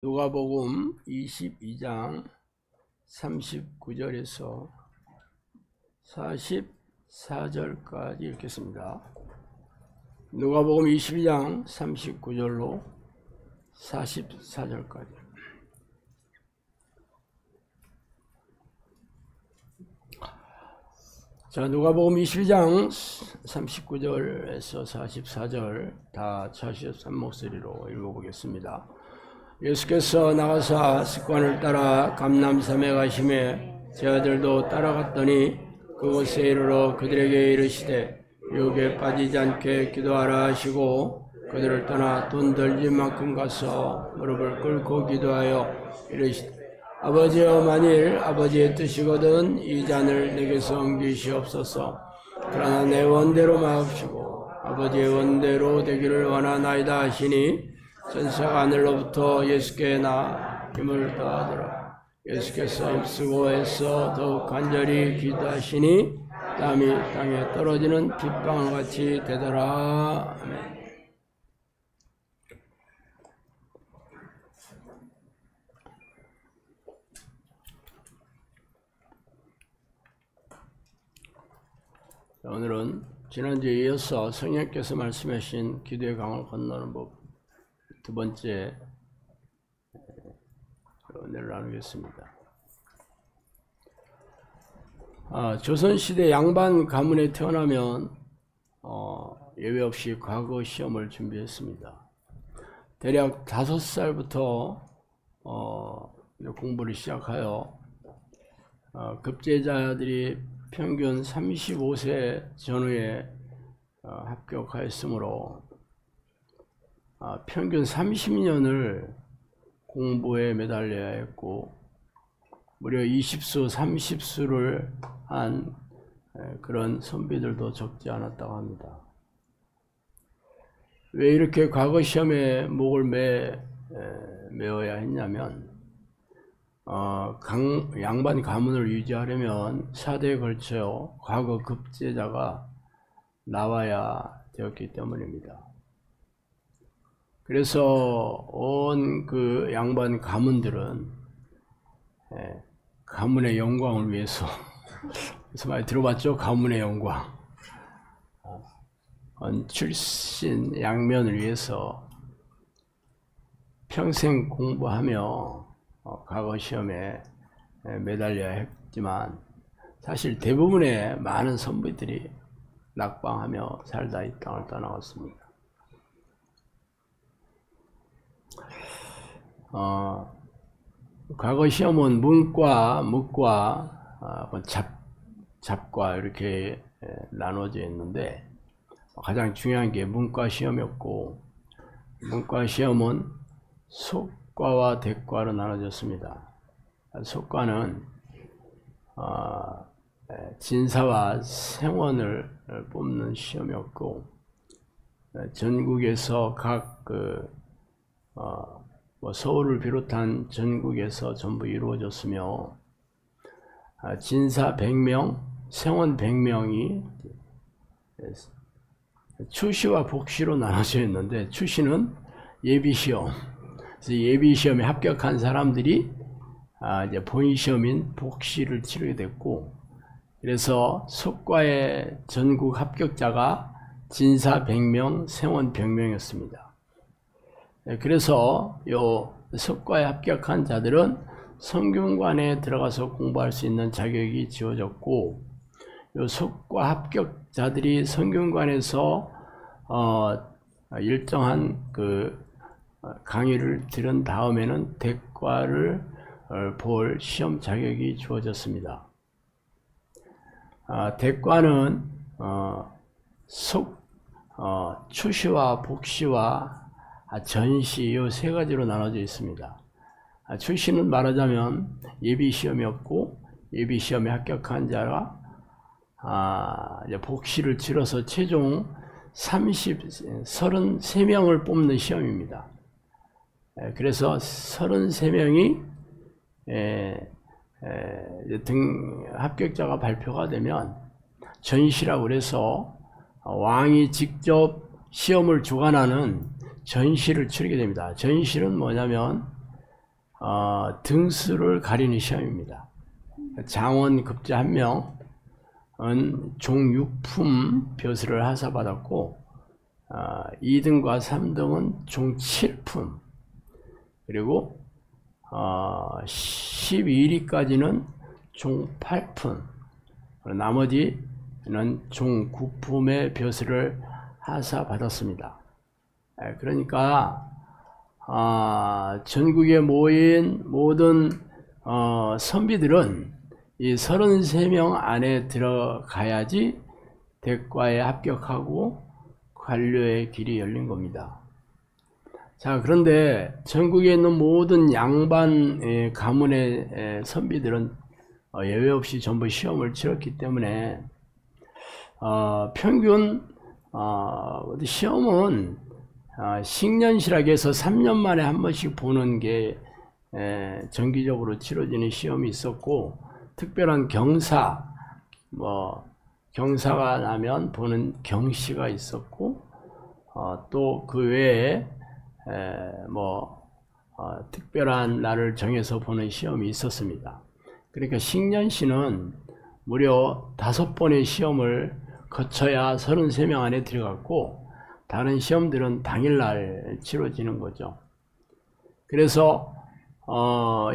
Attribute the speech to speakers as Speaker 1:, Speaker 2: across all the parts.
Speaker 1: 누가복음 22장 39절에서 44절까지 읽겠습니다. 누가복음 22장 39절로 44절까지. 자, 누가복음 22장 39절에서 44절 다 차시한 목소리로 읽어보겠습니다. 예수께서 나가사 습관을 따라 감람산에 가시매 제자들도 따라갔더니 그곳에 이르러 그들에게 이르시되 유혹에 빠지지 않게 기도하라 하시고 그들을 떠나 돈 들릴 만큼 가서 무릎을 꿇고 기도하여 이르시되 아버지여, 만일 아버지의 뜻이거든 이 잔을 내게서 옮기시옵소서. 그러나 내 원대로 마옵시고 아버지의 원대로 되기를 원하나이다 하시니 천사가 하늘로부터 예수께 나 힘을 더하더라. 예수께서 힘쓰고 애써 더욱 간절히 기도하시니 땀이 땅에 떨어지는 빗방울같이 되더라. 아멘. 오늘은 지난주에 이어서 성령께서 말씀하신 기도의 강을 건너는 법 두 번째 은혜를 나누겠습니다. 조선시대 양반 가문에 태어나면 예외 없이 과거 시험을 준비했습니다. 대략 5살부터 공부를 시작하여 급제자들이 평균 35세 전후에 합격하였으므로 평균 30년을 공부에 매달려야 했고 무려 20수, 30수를 한 그런 선비들도 적지 않았다고 합니다. 왜 이렇게 과거 시험에 목을 메어야 했냐면 양반 가문을 유지하려면 4대에 걸쳐 과거 급제자가 나와야 되었기 때문입니다. 그래서 온 그 양반 가문들은 가문의 영광을 위해서 그래서 많이 들어봤죠? 가문의 영광. 출신 양면을 위해서 평생 공부하며 과거 시험에 매달려야 했지만 사실 대부분의 많은 선비들이 낙방하며 살다 이 땅을 떠나갔습니다. 과거 시험은 문과, 묵과, 잡과 이렇게 나눠져 있는데 가장 중요한 게 문과 시험이었고 문과 시험은 속과와 대과로 나눠졌습니다. 속과는 진사와 생원을 뽑는 시험이었고 전국에서 각 서울을 비롯한 전국에서 전부 이루어졌으며 진사 100명, 생원 100명이 추시와 복시로 나눠져 있는데 추시는 예비시험, 그래서 예비시험에 합격한 사람들이 이제 본시험인 복시를 치르게 됐고 그래서 속과의 전국 합격자가 진사 100명, 생원 100명이었습니다. 그래서 요 석과에 합격한 자들은 성균관에 들어가서 공부할 수 있는 자격이 지어졌고 요 석과 합격자들이 성균관에서 일정한 그 강의를 들은 다음에는 대과를 볼 시험 자격이 주어졌습니다. 대과는 추시와 복시와 전시 이 세 가지로 나눠져 있습니다. 추시는 말하자면 예비시험이었고 예비시험에 합격한 자가 복시를 치러서 최종 33명을 뽑는 시험입니다. 그래서 33명이 합격자가 발표가 되면 전시라고 해서 왕이 직접 시험을 주관하는 전시를 치르게 됩니다. 전시는 뭐냐면 등수를 가리는 시험입니다. 장원급제 1명은 종 6품 벼슬을 하사받았고 2등과 3등은 종 7품, 그리고 12위까지는 종 8품, 나머지는 종 9품의 벼슬을 하사받았습니다. 그러니까 전국에 모인 모든 선비들은 이 33명 안에 들어가야지 대과에 합격하고 관료의 길이 열린 겁니다. 자, 그런데 전국에 있는 모든 양반 가문의 선비들은 예외 없이 전부 시험을 치렀기 때문에 평균 시험은 식년실하게 해서 3년 만에 한 번씩 보는 게 정기적으로 치러지는 시험이 있었고, 특별한 경사, 경사가 나면 보는 경시가 있었고, 또 그 외에 특별한 날을 정해서 보는 시험이 있었습니다. 그러니까 식년시는 무려 5번의 시험을 거쳐야 33명 안에 들어갔고, 다른 시험들은 당일날 치러지는 거죠. 그래서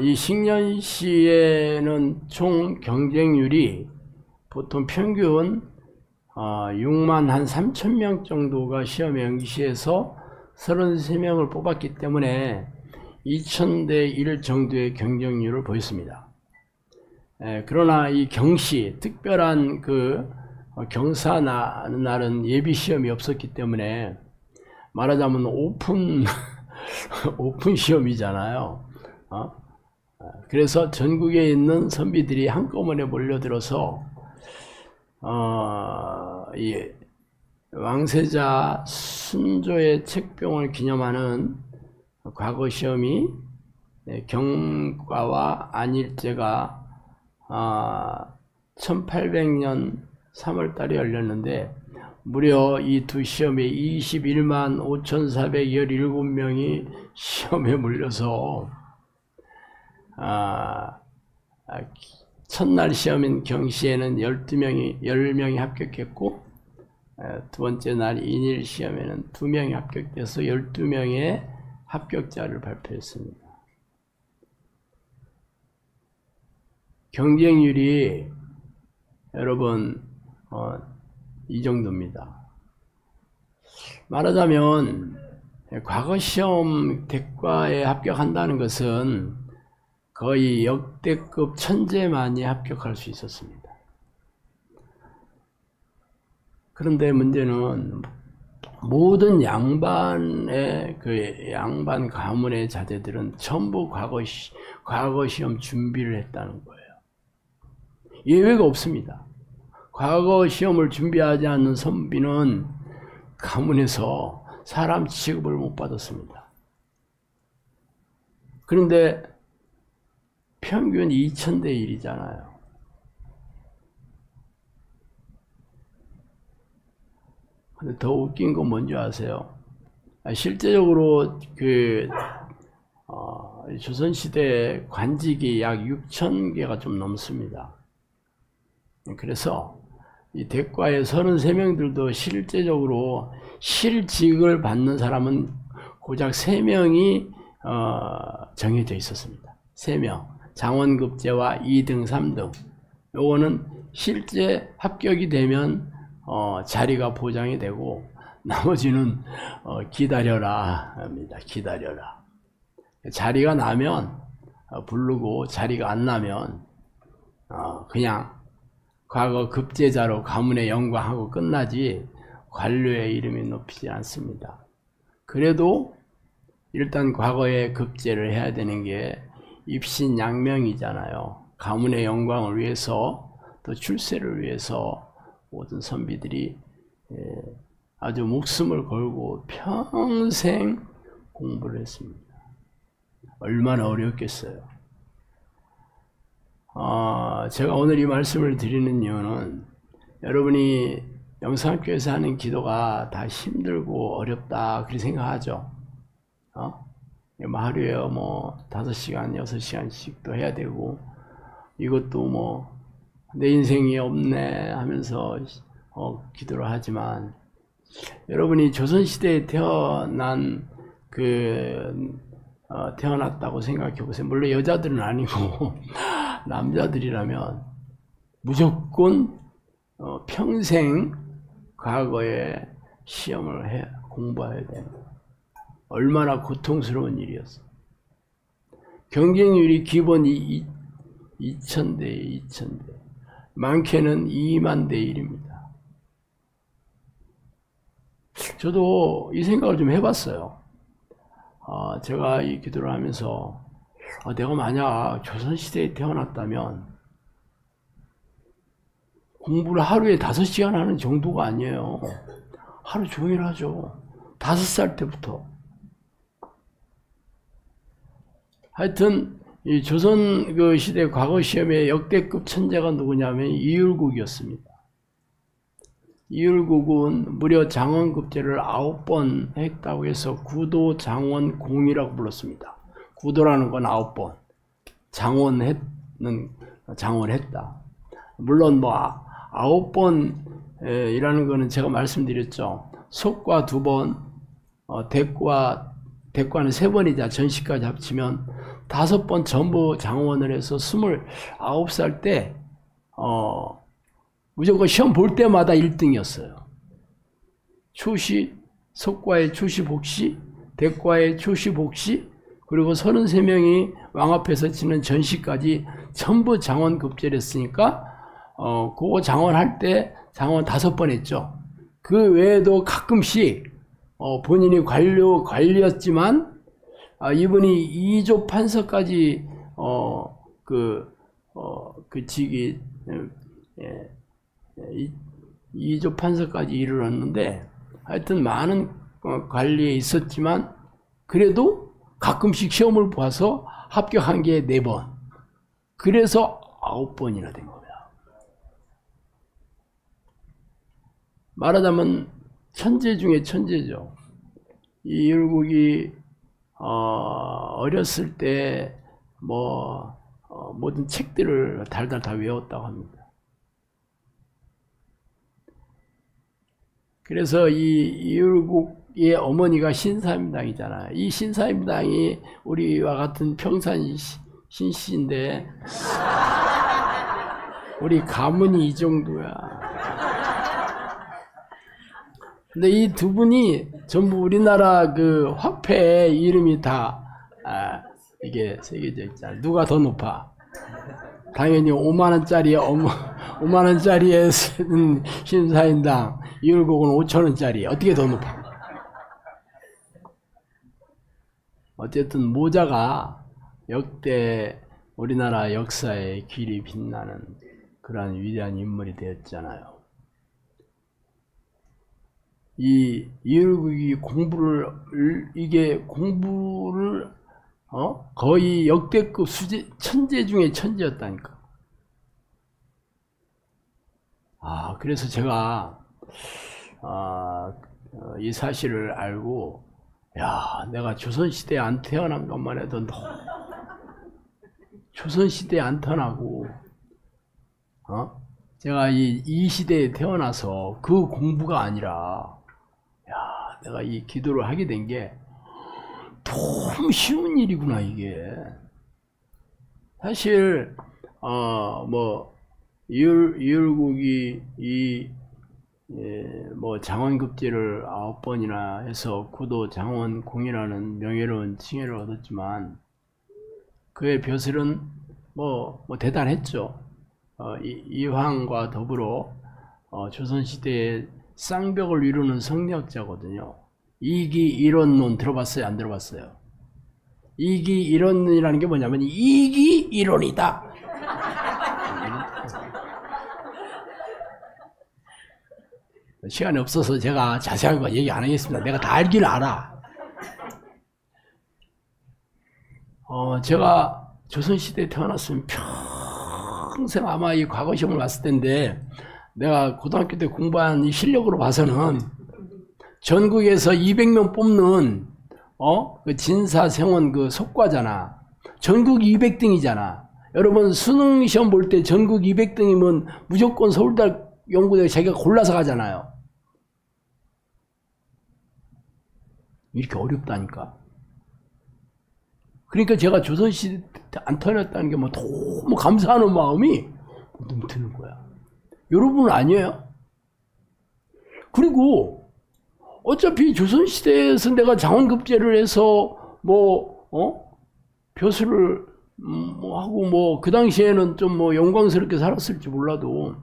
Speaker 1: 이 식년시에는 총 경쟁률이 보통 평균 6만 한 3천 명 정도가 시험에 응시해서 33명을 뽑았기 때문에 2000대 1 정도의 경쟁률을 보였습니다. 그러나 이 경시, 특별한 그 경사 날은 예비 시험이 없었기 때문에 말하자면 오픈 시험이잖아요. 그래서 전국에 있는 선비들이 한꺼번에 몰려들어서 이 왕세자 순조의 책병을 기념하는 과거 시험이 경과와 안일제가 1800년 3월달에 열렸는데, 무려 이 두 시험에 21만 5,417명이 시험에 몰려서 첫날 시험인 경시에는 10명이 합격했고, 두 번째 날 인일 시험에는 2명이 합격돼서 12명의 합격자를 발표했습니다. 경쟁률이 여러분 이 정도입니다. 말하자면 과거 시험 대과에 합격한다는 것은 거의 역대급 천재만이 합격할 수 있었습니다. 그런데 문제는 모든 양반의 양반 가문의 자제들은 전부 과거 시험 준비를 했다는 거예요. 예외가 없습니다. 과거 시험을 준비하지 않는 선비는 가문에서 사람 취급을 못 받았습니다. 그런데 평균 2000대 1이잖아요. 근데 더 웃긴 건 뭔지 아세요? 실제적으로 조선시대 관직이 약 6,000개가 좀 넘습니다. 그래서 이 대과의 33명들도 실제적으로 실직을 받는 사람은 고작 3명이 정해져 있었습니다. 3명. 장원급제와 2등, 3등. 요거는 실제 합격이 되면 자리가 보장이 되고, 나머지는 기다려라 합니다. 기다려라. 자리가 나면 부르고, 자리가 안 나면 그냥 과거 급제자로 가문에 영광하고 끝나지 관료의 이름이 높이지 않습니다. 그래도 일단 과거에 급제를 해야 되는 게 입신양명이잖아요. 가문의 영광을 위해서, 또 출세를 위해서 모든 선비들이 아주 목숨을 걸고 평생 공부를 했습니다. 얼마나 어렵겠어요. 제가 오늘 이 말씀을 드리는 이유는, 여러분이 영상학교에서 하는 기도가 다 힘들고 어렵다 그렇게 생각하죠. 뭐 하루에 뭐 5시간, 6시간씩도 해야 되고, 이것도 뭐 내 인생이 없네 하면서 기도를 하지만, 여러분이 조선시대에 태어났다고 생각해 보세요. 물론 여자들은 아니고 남자들이라면 무조건 평생 과거에 시험을 공부해야 돼요. 얼마나 고통스러운 일이었어. 경쟁률이 기본이 2000대, 2000대. 많게는 2만 대 1입니다. 저도 이 생각을 좀 해봤어요. 제가 이 기도를 하면서, 내가 만약 조선시대에 태어났다면, 공부를 하루에 5시간 하는 정도가 아니에요. 하루 종일 하죠. 5살 때부터. 하여튼 이 조선 그 시대 과거 시험의 역대급 천재가 누구냐면 이율국이었습니다. 이율국은 무려 장원급제를 9번 했다고 해서 구도장원공이라고 불렀습니다. 구도라는 건 9번, 장원했다. 물론 뭐 9번이라는 거는 제가 말씀드렸죠. 속과 2번, 대과는 3번이자 전시까지 합치면 5번 전부 장원을 해서 29살 때 무조건 시험 볼 때마다 1등이었어요. 초시, 속과의 초시 복시, 대과의 초시 복시, 그리고 33명이 왕 앞에서 치는 전시까지 전부 장원급제를 했으니까 그거 장원할 때 장원 5번 했죠. 그 외에도 가끔씩 본인이 관리였지만 이분이 2조 판서까지 그 직이 2조 판서까지 이르렀는데, 하여튼 많은 관리에 있었지만 그래도 가끔씩 시험을 봐서 합격한 게 4번. 그래서 9번이나 된 겁니다. 말하자면 천재 중에 천재죠. 이 율국이 어렸을 때 모든 책들을 달달 다 외웠다고 합니다. 그래서 이 율국의 어머니가 신사임당이잖아요. 이 신사임당이 우리와 같은 평산 신씨인데 우리 가문이 이 정도야. 근데 이 2분이 전부 우리나라 그 화폐에 이름이 다 이게 새겨져 있잖아요. 누가 더 높아? 당연히 5만원짜리에 5만원짜리에 쓰는 신사임당, 이율국은 5천원짜리. 어떻게 더 높아? 어쨌든 모자가 역대 우리나라 역사의 길이 빛나는 그러한 위대한 인물이 되었잖아요. 이 이율국이 공부를 거의 역대급 천재 중에 천재였다니까. 그래서 제가 이 사실을 알고, 내가 조선시대에 안 태어난 것만 해도 조선시대에 안 태어나고 제가 이 시대에 태어나서 그 공부가 아니라 내가 이 기도를 하게 된 게 너무 쉬운 일이구나. 이게 사실 이율국이 장원급제를 9번이나 해서 구도 장원공이라는 명예로운 칭해를 얻었지만 그의 벼슬은 대단했죠. 이황과 더불어 조선시대의 쌍벽을 이루는 성리학자거든요. 이기이론론 들어봤어요? 안 들어봤어요? 이기이론이라는 게 뭐냐면 이기이론이다. 시간이 없어서 제가 자세한 거 얘기 안 하겠습니다. 내가 다 알긴 알아. 제가 조선시대에 태어났으면 평생 아마 이 과거 시험을 봤을 텐데, 내가 고등학교 때 공부한 이 실력으로 봐서는 전국에서 200명 뽑는 그 진사생원 그 속과잖아. 전국 200등이잖아. 여러분 수능 시험 볼 때 전국 200등이면 무조건 서울대 연구대 자기가 골라서 가잖아요. 이렇게 어렵다니까. 그러니까 제가 조선시대 때 안 터졌다는 게 뭐 너무 감사하는 마음이 너무 드는 거야. 여러분은 아니에요? 그리고 어차피 조선시대에서 내가 장원급제를 해서 벼슬을 하고 그 당시에는 좀 영광스럽게 살았을지 몰라도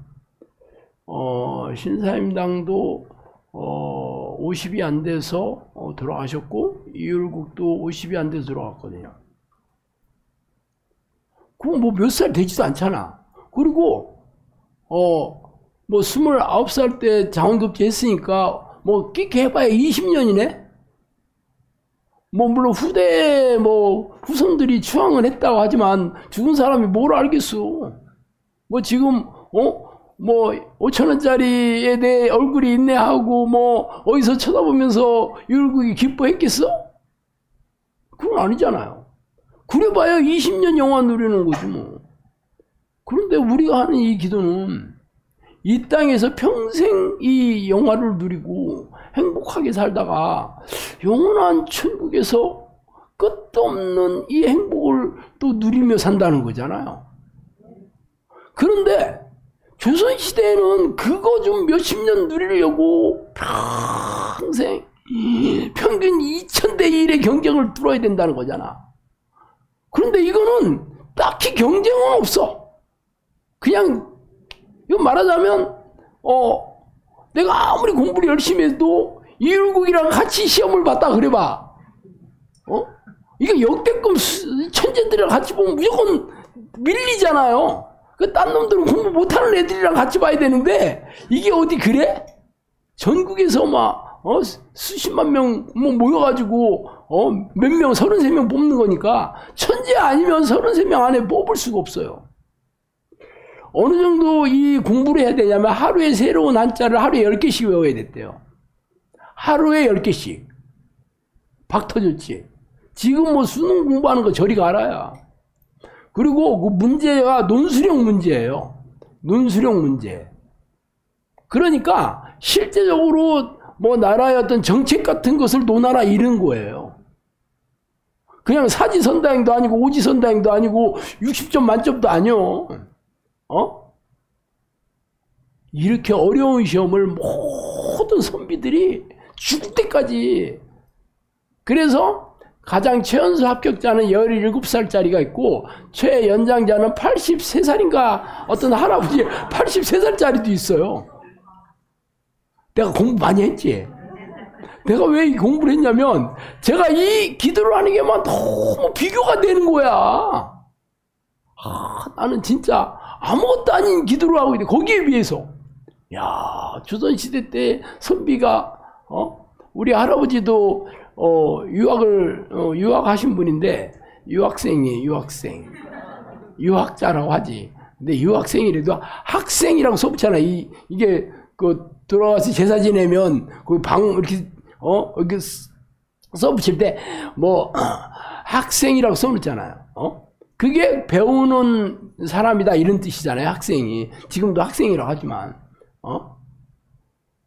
Speaker 1: 신사임당도 50이 안 돼서 돌아가셨고 이율국도 50이 안 돼서 돌아갔거든요. 그거 몇 살 되지도 않잖아. 그리고 29살 때 장원급제 했으니까 끼게 해봐야 20년이네? 물론 후손들이 추앙을 했다고 하지만 죽은 사람이 뭘 알겠어. 지금 5,000원짜리에 내 얼굴이 있네 하고 어디서 쳐다보면서 율국이 기뻐했겠어? 그건 아니잖아요. 그래봐야 20년 영화 누리는 거지 뭐. 그런데 우리가 하는 이 기도는 이 땅에서 평생 이 영화를 누리고 행복하게 살다가 영원한 천국에서 끝도 없는 이 행복을 또 누리며 산다는 거잖아요. 그런데 조선시대에는 그거 좀 몇십 년 누리려고 평생 평균 2000대 1의 경쟁을 뚫어야 된다는 거잖아. 그런데 이거는 딱히 경쟁은 없어. 그냥 이거 말하자면 내가 아무리 공부를 열심히 해도 이율국이랑 같이 시험을 봤다 그래봐. 이거 역대급 천재들이랑 같이 보면 무조건 밀리잖아요. 딴 놈들은 공부 못하는 애들이랑 같이 봐야 되는데 이게 어디 그래? 전국에서 수십만 명 모여가지고 몇 명 33명 뽑는 거니까 천재 아니면 33명 안에 뽑을 수가 없어요. 어느 정도 이 공부를 해야 되냐면 하루에 새로운 한자를 하루에 10개씩 외워야 됐대요. 하루에 10개씩. 박 터졌지. 지금 수능 공부하는 거 저리 가라야. 그리고 그 문제가 논술형 문제예요. 논술형 문제. 그러니까 실제적으로 나라의 어떤 정책 같은 것을 논하라 이런 거예요. 그냥 사지선다행도 아니고 오지선다행도 아니고 60점 만점도 아니요. 이렇게 어려운 시험을 모든 선비들이 죽을 때까지. 그래서 가장 최연소 합격자는 17살짜리가 있고 최연장자는 83살인가 어떤 할아버지 83살짜리도 있어요. 내가 공부 많이 했지. 내가 왜 이 공부를 했냐면 제가 이 기도를 하는 게만 너무 비교가 되는 거야. 나는 진짜 아무것도 아닌 기도를 하고 있는데 거기에 비해서 조선시대 때 선비가 우리 할아버지도 유학하신 분인데 유학자라고 하지. 근데 유학생이라도 학생이라고 써붙잖아. 이게 들어와서 제사 지내면 그 방 이렇게 이렇게 써붙일 때 학생이라고 써놓잖아요. 그게 배우는 사람이다 이런 뜻이잖아요. 학생이. 지금도 학생이라고 하지만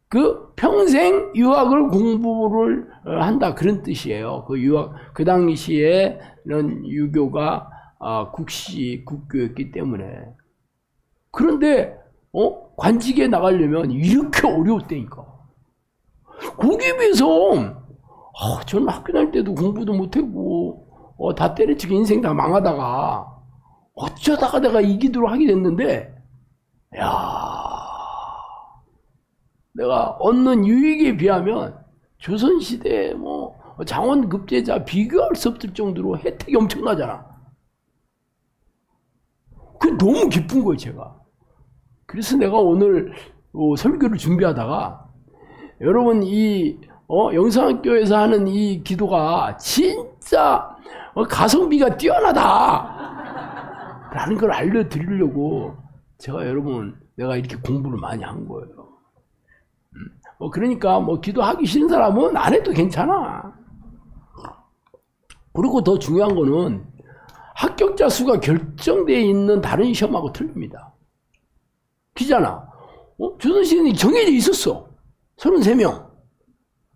Speaker 1: 그 평생 유학을 공부를 한다 그런 뜻이에요. 그 당시에는 유교가 국교였기 때문에. 그런데 관직에 나가려면 이렇게 어려웠다니까. 거기에 비해서 저는 학교 다닐 때도 공부도 못하고 다 때려치고 인생 다 망하다가 어쩌다가 내가 이 기도를 하게 됐는데 내가 얻는 유익에 비하면 조선시대 장원급제자 비교할 수 없을 정도로 혜택이 엄청나잖아. 그게 너무 기쁜 거예요 제가. 그래서 내가 오늘 설교를 준비하다가 여러분 이 영상학교에서 하는 이 기도가 진짜 가성비가 뛰어나다 라는 걸 알려드리려고 제가 내가 이렇게 공부를 많이 한 거예요. 그러니까 기도하기 싫은 사람은 안 해도 괜찮아. 그리고 더 중요한 거는 합격자 수가 결정되어 있는 다른 시험하고 틀립니다. 기잖아. 조선시대는 정해져 있었어. 33명.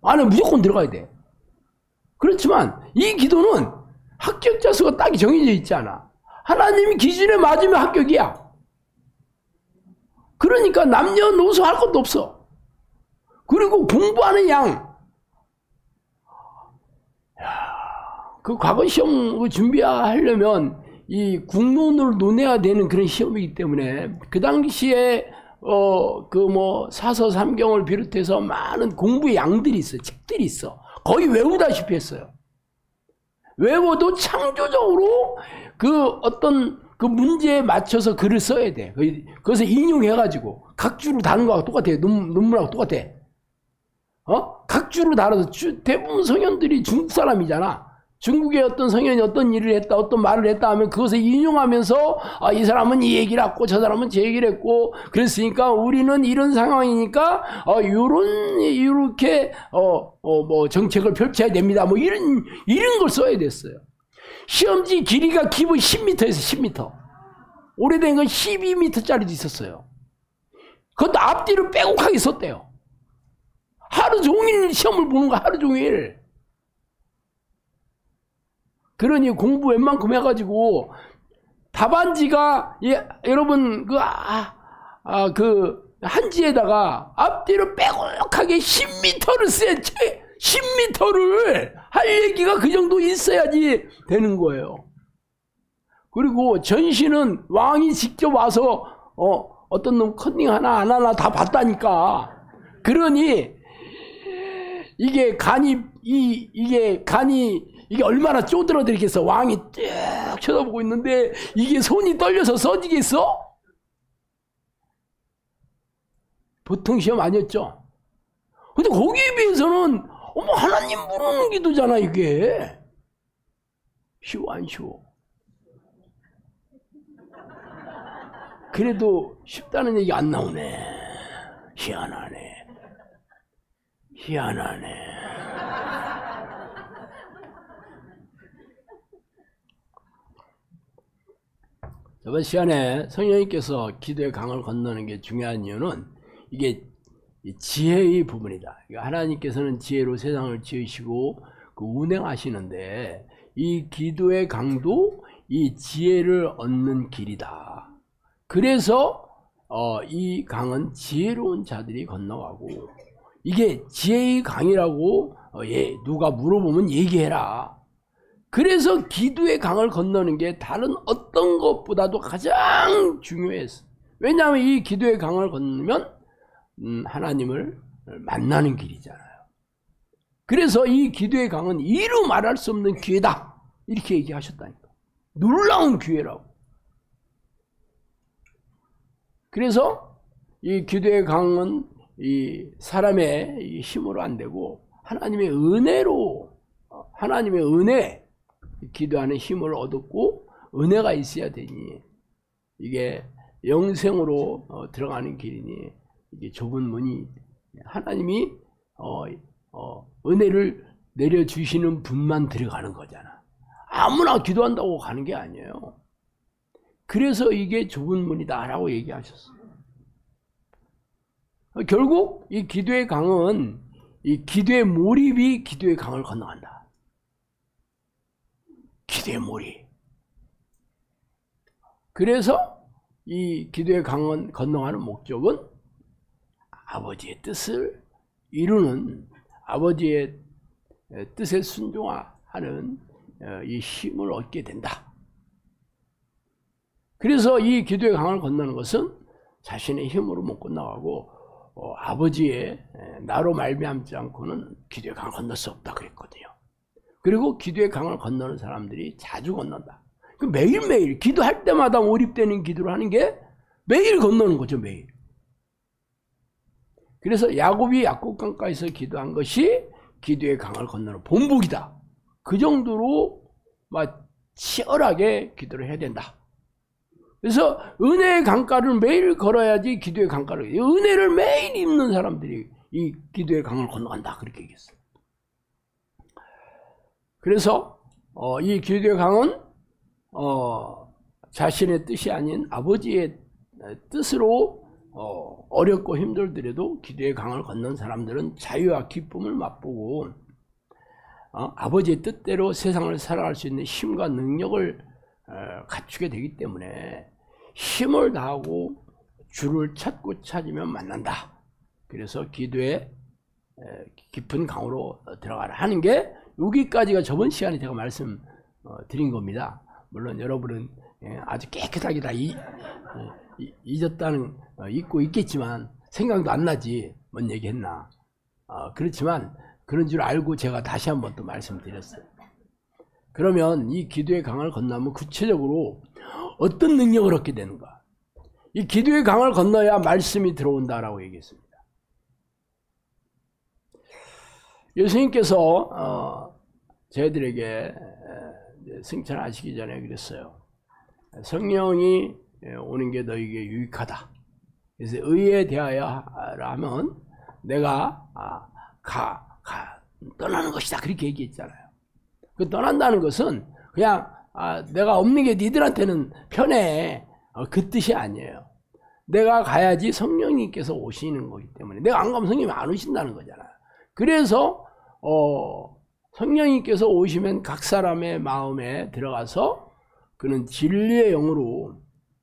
Speaker 1: 안에 무조건 들어가야 돼. 그렇지만 이 기도는 합격자 수가 딱히 정해져 있지 않아. 하나님이 기준에 맞으면 합격이야. 그러니까 남녀노소 할 것도 없어. 그리고 공부하는 양. 그 과거 시험 준비하려면 이 국론을 논해야 되는 그런 시험이기 때문에 그 당시에 사서 삼경을 비롯해서 많은 공부의 양들이 있어. 책들이 있어. 거의 외우다시피 했어요. 외워도 창조적으로 그 문제에 맞춰서 글을 써야 돼. 그것을 인용해가지고 각주로 다른 거하고 똑같아. 논문하고 똑같아. 각주로 달아서 대부분 성현들이 중국 사람이잖아. 중국의 어떤 성현이 어떤 일을 했다, 어떤 말을 했다 하면 그것을 인용하면서 이 사람은 이 얘기를 했고 저 사람은 제 얘기를 했고 그랬으니까 우리는 이런 상황이니까 이렇게 정책을 펼쳐야 됩니다. 뭐 이런 걸 써야 됐어요. 시험지 길이가 기본 10m에서 10m. 오래된 건 12m짜리도 있었어요. 그것도 앞뒤로 빼곡하게 썼대요. 하루 종일 시험을 보는 거 하루 종일. 그러니 공부 웬만큼 해가지고 답안지가 여러분 한지에다가 앞뒤로 빼곡하게 10m를 써야 10m를 할 얘기가 그 정도 있어야지 되는 거예요. 그리고 전시는 왕이 직접 와서 어떤 놈 컨닝 하나 안 하나 다 봤다니까. 그러니 이게 얼마나 쪼들어들겠어. 왕이 쭉 쳐다보고 있는데 이게 손이 떨려서 써지겠어? 보통 시험 아니었죠. 근데 거기에 비해서는 하나님 부르는 기도잖아. 이게 쉬워 안 쉬워? 그래도 쉽다는 얘기 안 나오네. 희한하네. 저번 시간에 성령님께서 기도의 강을 건너는 게 중요한 이유는 이게 지혜의 부분이다. 하나님께서는 지혜로 세상을 지으시고 운행하시는데 이 기도의 강도 이 지혜를 얻는 길이다. 그래서 이 강은 지혜로운 자들이 건너가고 이게 지혜의 강이라고 누가 물어보면 얘기해라. 그래서 기도의 강을 건너는 게 다른 어떤 것보다도 가장 중요했어. 왜냐하면 이 기도의 강을 건너면 하나님을 만나는 길이잖아요. 그래서 이 기도의 강은 이루 말할 수 없는 기회다. 이렇게 얘기하셨다니까. 놀라운 기회라고. 그래서 이 기도의 강은 이 사람의 힘으로 안 되고 하나님의 은혜로, 하나님의 은혜, 기도하는 힘을 얻었고 은혜가 있어야 되니 이게 영생으로 들어가는 길이니 이게 좁은 문이 하나님이 은혜를 내려주시는 분만 들어가는 거잖아. 아무나 기도한다고 가는 게 아니에요. 그래서 이게 좁은 문이다 라고 얘기하셨어. 결국 이 기도의 강은 이 기도의 몰입이 기도의 강을 건너간다. 기도의 몰입. 그래서 이 기도의 강은 건너가는 목적은 아버지의 뜻을 이루는, 아버지의 뜻에 순종하는 이 힘을 얻게 된다. 그래서 이 기도의 강을 건너는 것은 자신의 힘으로 못 건너가고 아버지의 나로 말미암지 않고는 기도의 강을 건널 수 없다 그랬거든요. 그리고 기도의 강을 건너는 사람들이 자주 건넌다. 매일매일 기도할 때마다 몰입되는 기도를 하는 게 매일 건너는 거죠. 매일. 그래서 야곱이 약곡강가에서 기도한 것이 기도의 강을 건너는 본보기다. 그 정도로 막 치열하게 기도를 해야 된다. 그래서 은혜의 강가를 매일 걸어야지 기도의 강가를, 은혜를 매일 입는 사람들이 이 기도의 강을 건너간다 그렇게 얘기했어요. 그래서 이 기도의 강은 자신의 뜻이 아닌 아버지의 뜻으로 어렵고 힘들더라도 기도의 강을 건넌 사람들은 자유와 기쁨을 맛보고 아버지의 뜻대로 세상을 살아갈 수 있는 힘과 능력을 갖추게 되기 때문에 힘을 다하고 주를 찾고 찾으면 만난다. 그래서 기도의 깊은 강으로 들어가라 하는 게 여기까지가 저번 시간에 제가 말씀드린 겁니다. 물론 여러분은 아주 깨끗하게 다 잊었다는 잊고 있겠지만 생각도 안 나지 뭔 얘기했나. 그렇지만 그런 줄 알고 제가 다시 한번 또 말씀드렸어요. 그러면 이 기도의 강을 건너면 구체적으로 어떤 능력을 얻게 되는가? 이 기도의 강을 건너야 말씀이 들어온다라고 얘기했습니다. 예수님께서 저희들에게 승천하시기 전에 그랬어요. 성령이 오는 게 너에게 유익하다. 그래서 의에 대하여 하면 내가 떠나는 것이다. 그렇게 얘기했잖아요. 그 떠난다는 것은 그냥 내가 없는 게 니들한테는 편해. 그 뜻이 아니에요. 내가 가야지 성령님께서 오시는 거기 때문에 내가 안 가면 성령님이 안 오신다는 거잖아요. 그래서 성령님께서 오시면 각 사람의 마음에 들어가서 그는 진리의 영으로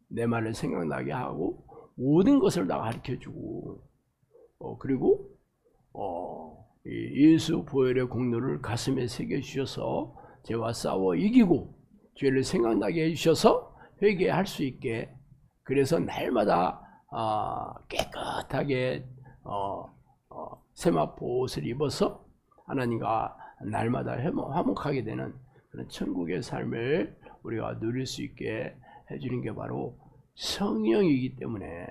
Speaker 1: 내 말을 생각나게 하고 모든 것을 다 가르쳐주고 그리고 예수 보혈의 공로를 가슴에 새겨주셔서 죄와 싸워 이기고 죄를 생각나게 해주셔서 회개할 수 있게 그래서 날마다 깨끗하게 세마포 옷을 입어서 하나님과 날마다 화목하게 되는 그런 천국의 삶을 우리가 누릴 수 있게 해주는 게 바로 성령이기 때문에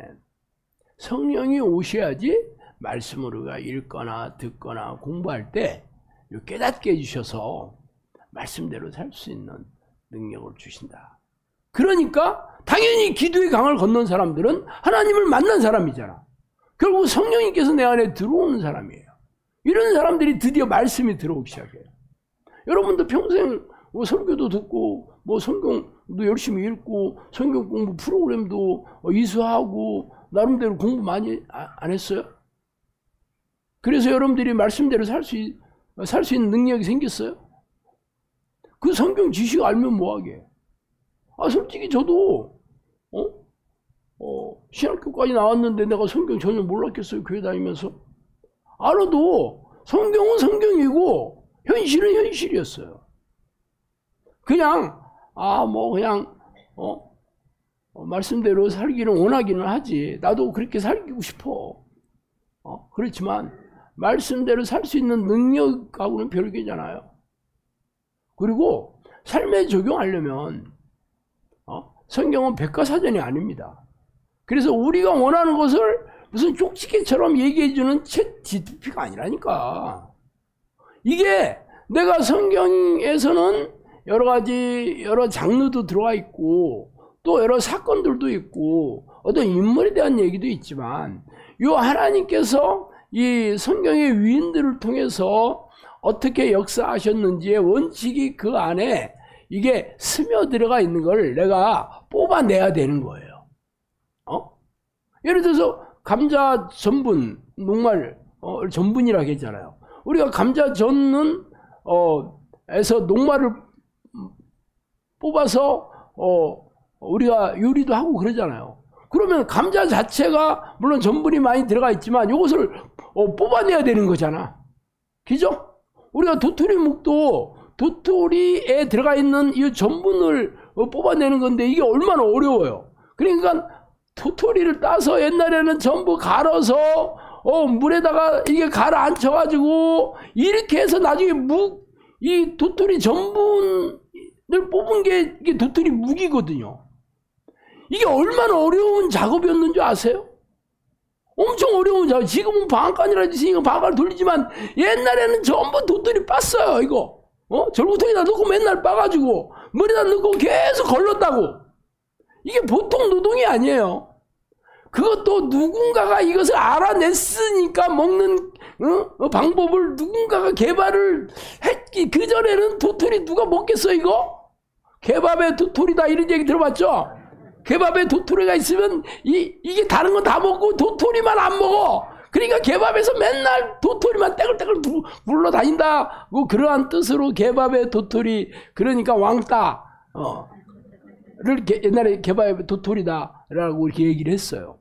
Speaker 1: 성령이 오셔야지 말씀을 우리가 읽거나 듣거나 공부할 때 깨닫게 해주셔서 말씀대로 살 수 있는 능력을 주신다. 그러니까 당연히 기도의 강을 건넌 사람들은 하나님을 만난 사람이잖아. 결국 성령님께서 내 안에 들어오는 사람이에요. 이런 사람들이 드디어 말씀이 들어오기 시작해요. 여러분도 평생 설교도 듣고 성경도 열심히 읽고 성경 공부 프로그램도 이수하고 나름대로 공부 많이 안 했어요? 그래서 여러분들이 말씀대로 살 수 있는 능력이 생겼어요? 그 성경 지식 알면 뭐하게? 솔직히 저도 신학교까지 나왔는데 내가 성경 전혀 몰랐겠어요. 교회 다니면서. 알아도 성경은 성경이고 현실은 현실이었어요. 그냥 말씀대로 살기는 원하기는 하지. 나도 그렇게 살기고 싶어. 그렇지만 말씀대로 살 수 있는 능력하고는 별개잖아요. 그리고 삶에 적용하려면 성경은 백과사전이 아닙니다. 그래서 우리가 원하는 것을 무슨 쪽지게처럼 얘기해주는 챗 GPT가 아니라니까. 이게 내가 성경에서는 여러 장르도 들어와 있고 또 여러 사건들도 있고 어떤 인물에 대한 얘기도 있지만 요 하나님께서 이 성경의 위인들을 통해서 어떻게 역사하셨는지의 원칙이 그 안에 이게 스며들어가 있는 걸 내가 뽑아내야 되는 거예요. 예를 들어서 감자 전분, 녹말 전분이라고 했잖아요. 우리가 감자 전은 에서 녹말을 뽑아서 우리가 요리도 하고 그러잖아요. 그러면 감자 자체가 물론 전분이 많이 들어가 있지만 이것을 뽑아내야 되는 거잖아. 그죠? 우리가 도토리묵도 도토리에 들어가 있는 이 전분을 뽑아내는 건데 이게 얼마나 어려워요. 그러니까 도토리를 따서 옛날에는 전부 갈아서 물에다가 이게 가라앉혀가지고 이렇게 해서 나중에 이 도토리 전분을 뽑은 게 이게 도토리 묵이거든요. 이게 얼마나 어려운 작업이었는 줄 아세요? 엄청 어려운 작업. 지금은 방앗간이라 있으니까 방앗간을 돌리지만 옛날에는 전부 도토리 빻어요. 이거 절구통에다 넣고 맨날 빻아가지고 머리에다 넣고 계속 걸렀다고. 이게 보통 노동이 아니에요. 그것도 누군가가 이것을 알아냈으니까 먹는 방법을 누군가가 개발을 했기 그 전에는 도토리 누가 먹겠어 이거? 개밥에 도토리다 이런 얘기 들어봤죠? 개밥에 도토리가 있으면 이게 다른 건 다 먹고 도토리만 안 먹어. 그러니까 개밥에서 맨날 도토리만 떼글떼글 굴러다닌다. 그러한 뜻으로 개밥에 도토리, 그러니까 왕따 를 옛날에 개밥에 도토리다라고 이렇게 얘기를 했어요.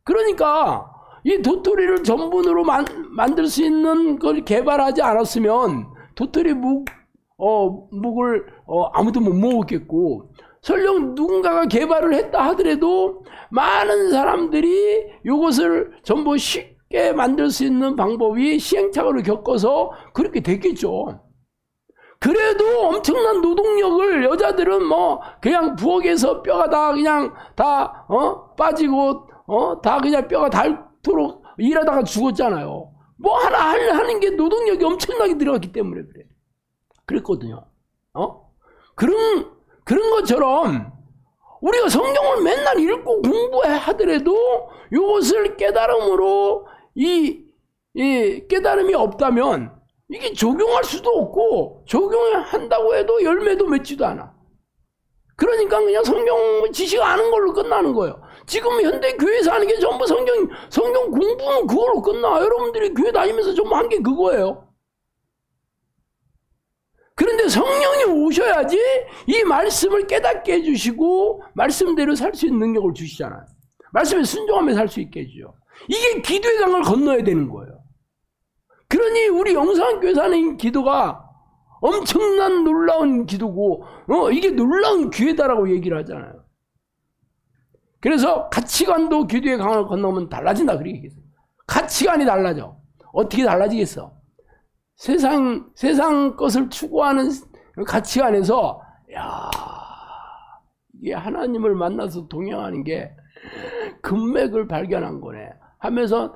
Speaker 1: 그러니까 이 도토리를 전분으로 만들 수 있는 걸 개발하지 않았으면 도토리 묵을 아무도 못 먹었겠고, 설령 누군가가 개발을 했다 하더라도 많은 사람들이 이것을 전부 쉽게 만들 수 있는 방법이 시행착오를 겪어서 그렇게 됐겠죠. 그래도 엄청난 노동력을 여자들은 뭐 그냥 부엌에서 뼈가 다 그냥 다 빠지고 다 그냥 뼈가 닳도록 일하다가 죽었잖아요. 뭐 하나 하는 게 노동력이 엄청나게 들어갔기 때문에 그래. 그랬거든요. 그런 것처럼 우리가 성경을 맨날 읽고 공부하더라도 이것을 깨달음으로 이 깨달음이 없다면 이게 적용할 수도 없고, 적용한다고 해도 열매도 맺지도 않아. 그러니까 그냥 성경 지식 아는 걸로 끝나는 거예요. 지금 현대 교회에서 하는 게 전부 성경 공부는 그걸로 끝나. 여러분들이 교회 다니면서 전부 한 게 그거예요. 그런데 성령이 오셔야지 이 말씀을 깨닫게 해주시고 말씀대로 살 수 있는 능력을 주시잖아요. 말씀에 순종하며 살 수 있게 해주죠. 이게 기도의 강을 건너야 되는 거예요. 그러니 우리 영상교회에서 하는 기도가 엄청난 놀라운 기도고 이게 놀라운 기회다라고 얘기를 하잖아요. 그래서 가치관도 기도의 강을 건너면 달라진다 그렇게 얘기했어요. 가치관이 달라져. 어떻게 달라지겠어? 세상 것을 추구하는 가치관에서 이게 하나님을 만나서 동행하는 게 금맥을 발견한 거네 하면서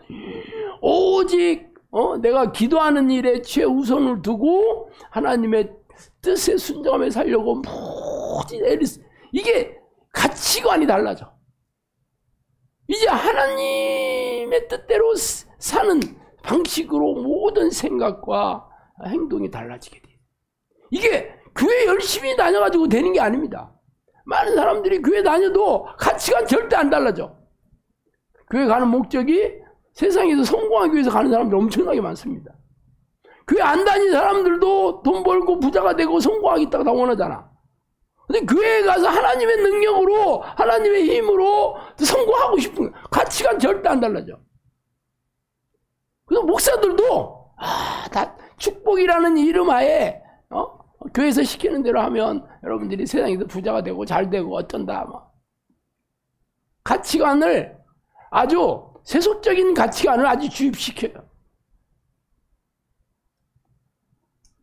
Speaker 1: 오직 내가 기도하는 일에 최우선을 두고 하나님의 뜻에 순종하며 살려고 이게 가치관이 달라져. 이제 하나님의 뜻대로 사는 방식으로 모든 생각과 행동이 달라지게 돼. 이게 교회 열심히 다녀가지고 되는 게 아닙니다. 많은 사람들이 교회 다녀도 가치관 절대 안 달라져. 교회 가는 목적이 세상에서 성공하기 위해서 가는 사람들이 엄청나게 많습니다. 교회 안 다니는 사람들도 돈 벌고 부자가 되고 성공하겠다고 다 원하잖아. 근데 교회에 가서 하나님의 능력으로 하나님의 힘으로 성공하고 싶은 거야. 가치관 절대 안 달라져. 그래서 목사들도 다 축복이라는 이름 하에 교회에서 시키는 대로 하면 여러분들이 세상에서 부자가 되고 잘 되고 어쩐다. 가치관을 아주 세속적인 가치관을 아주 주입시켜요.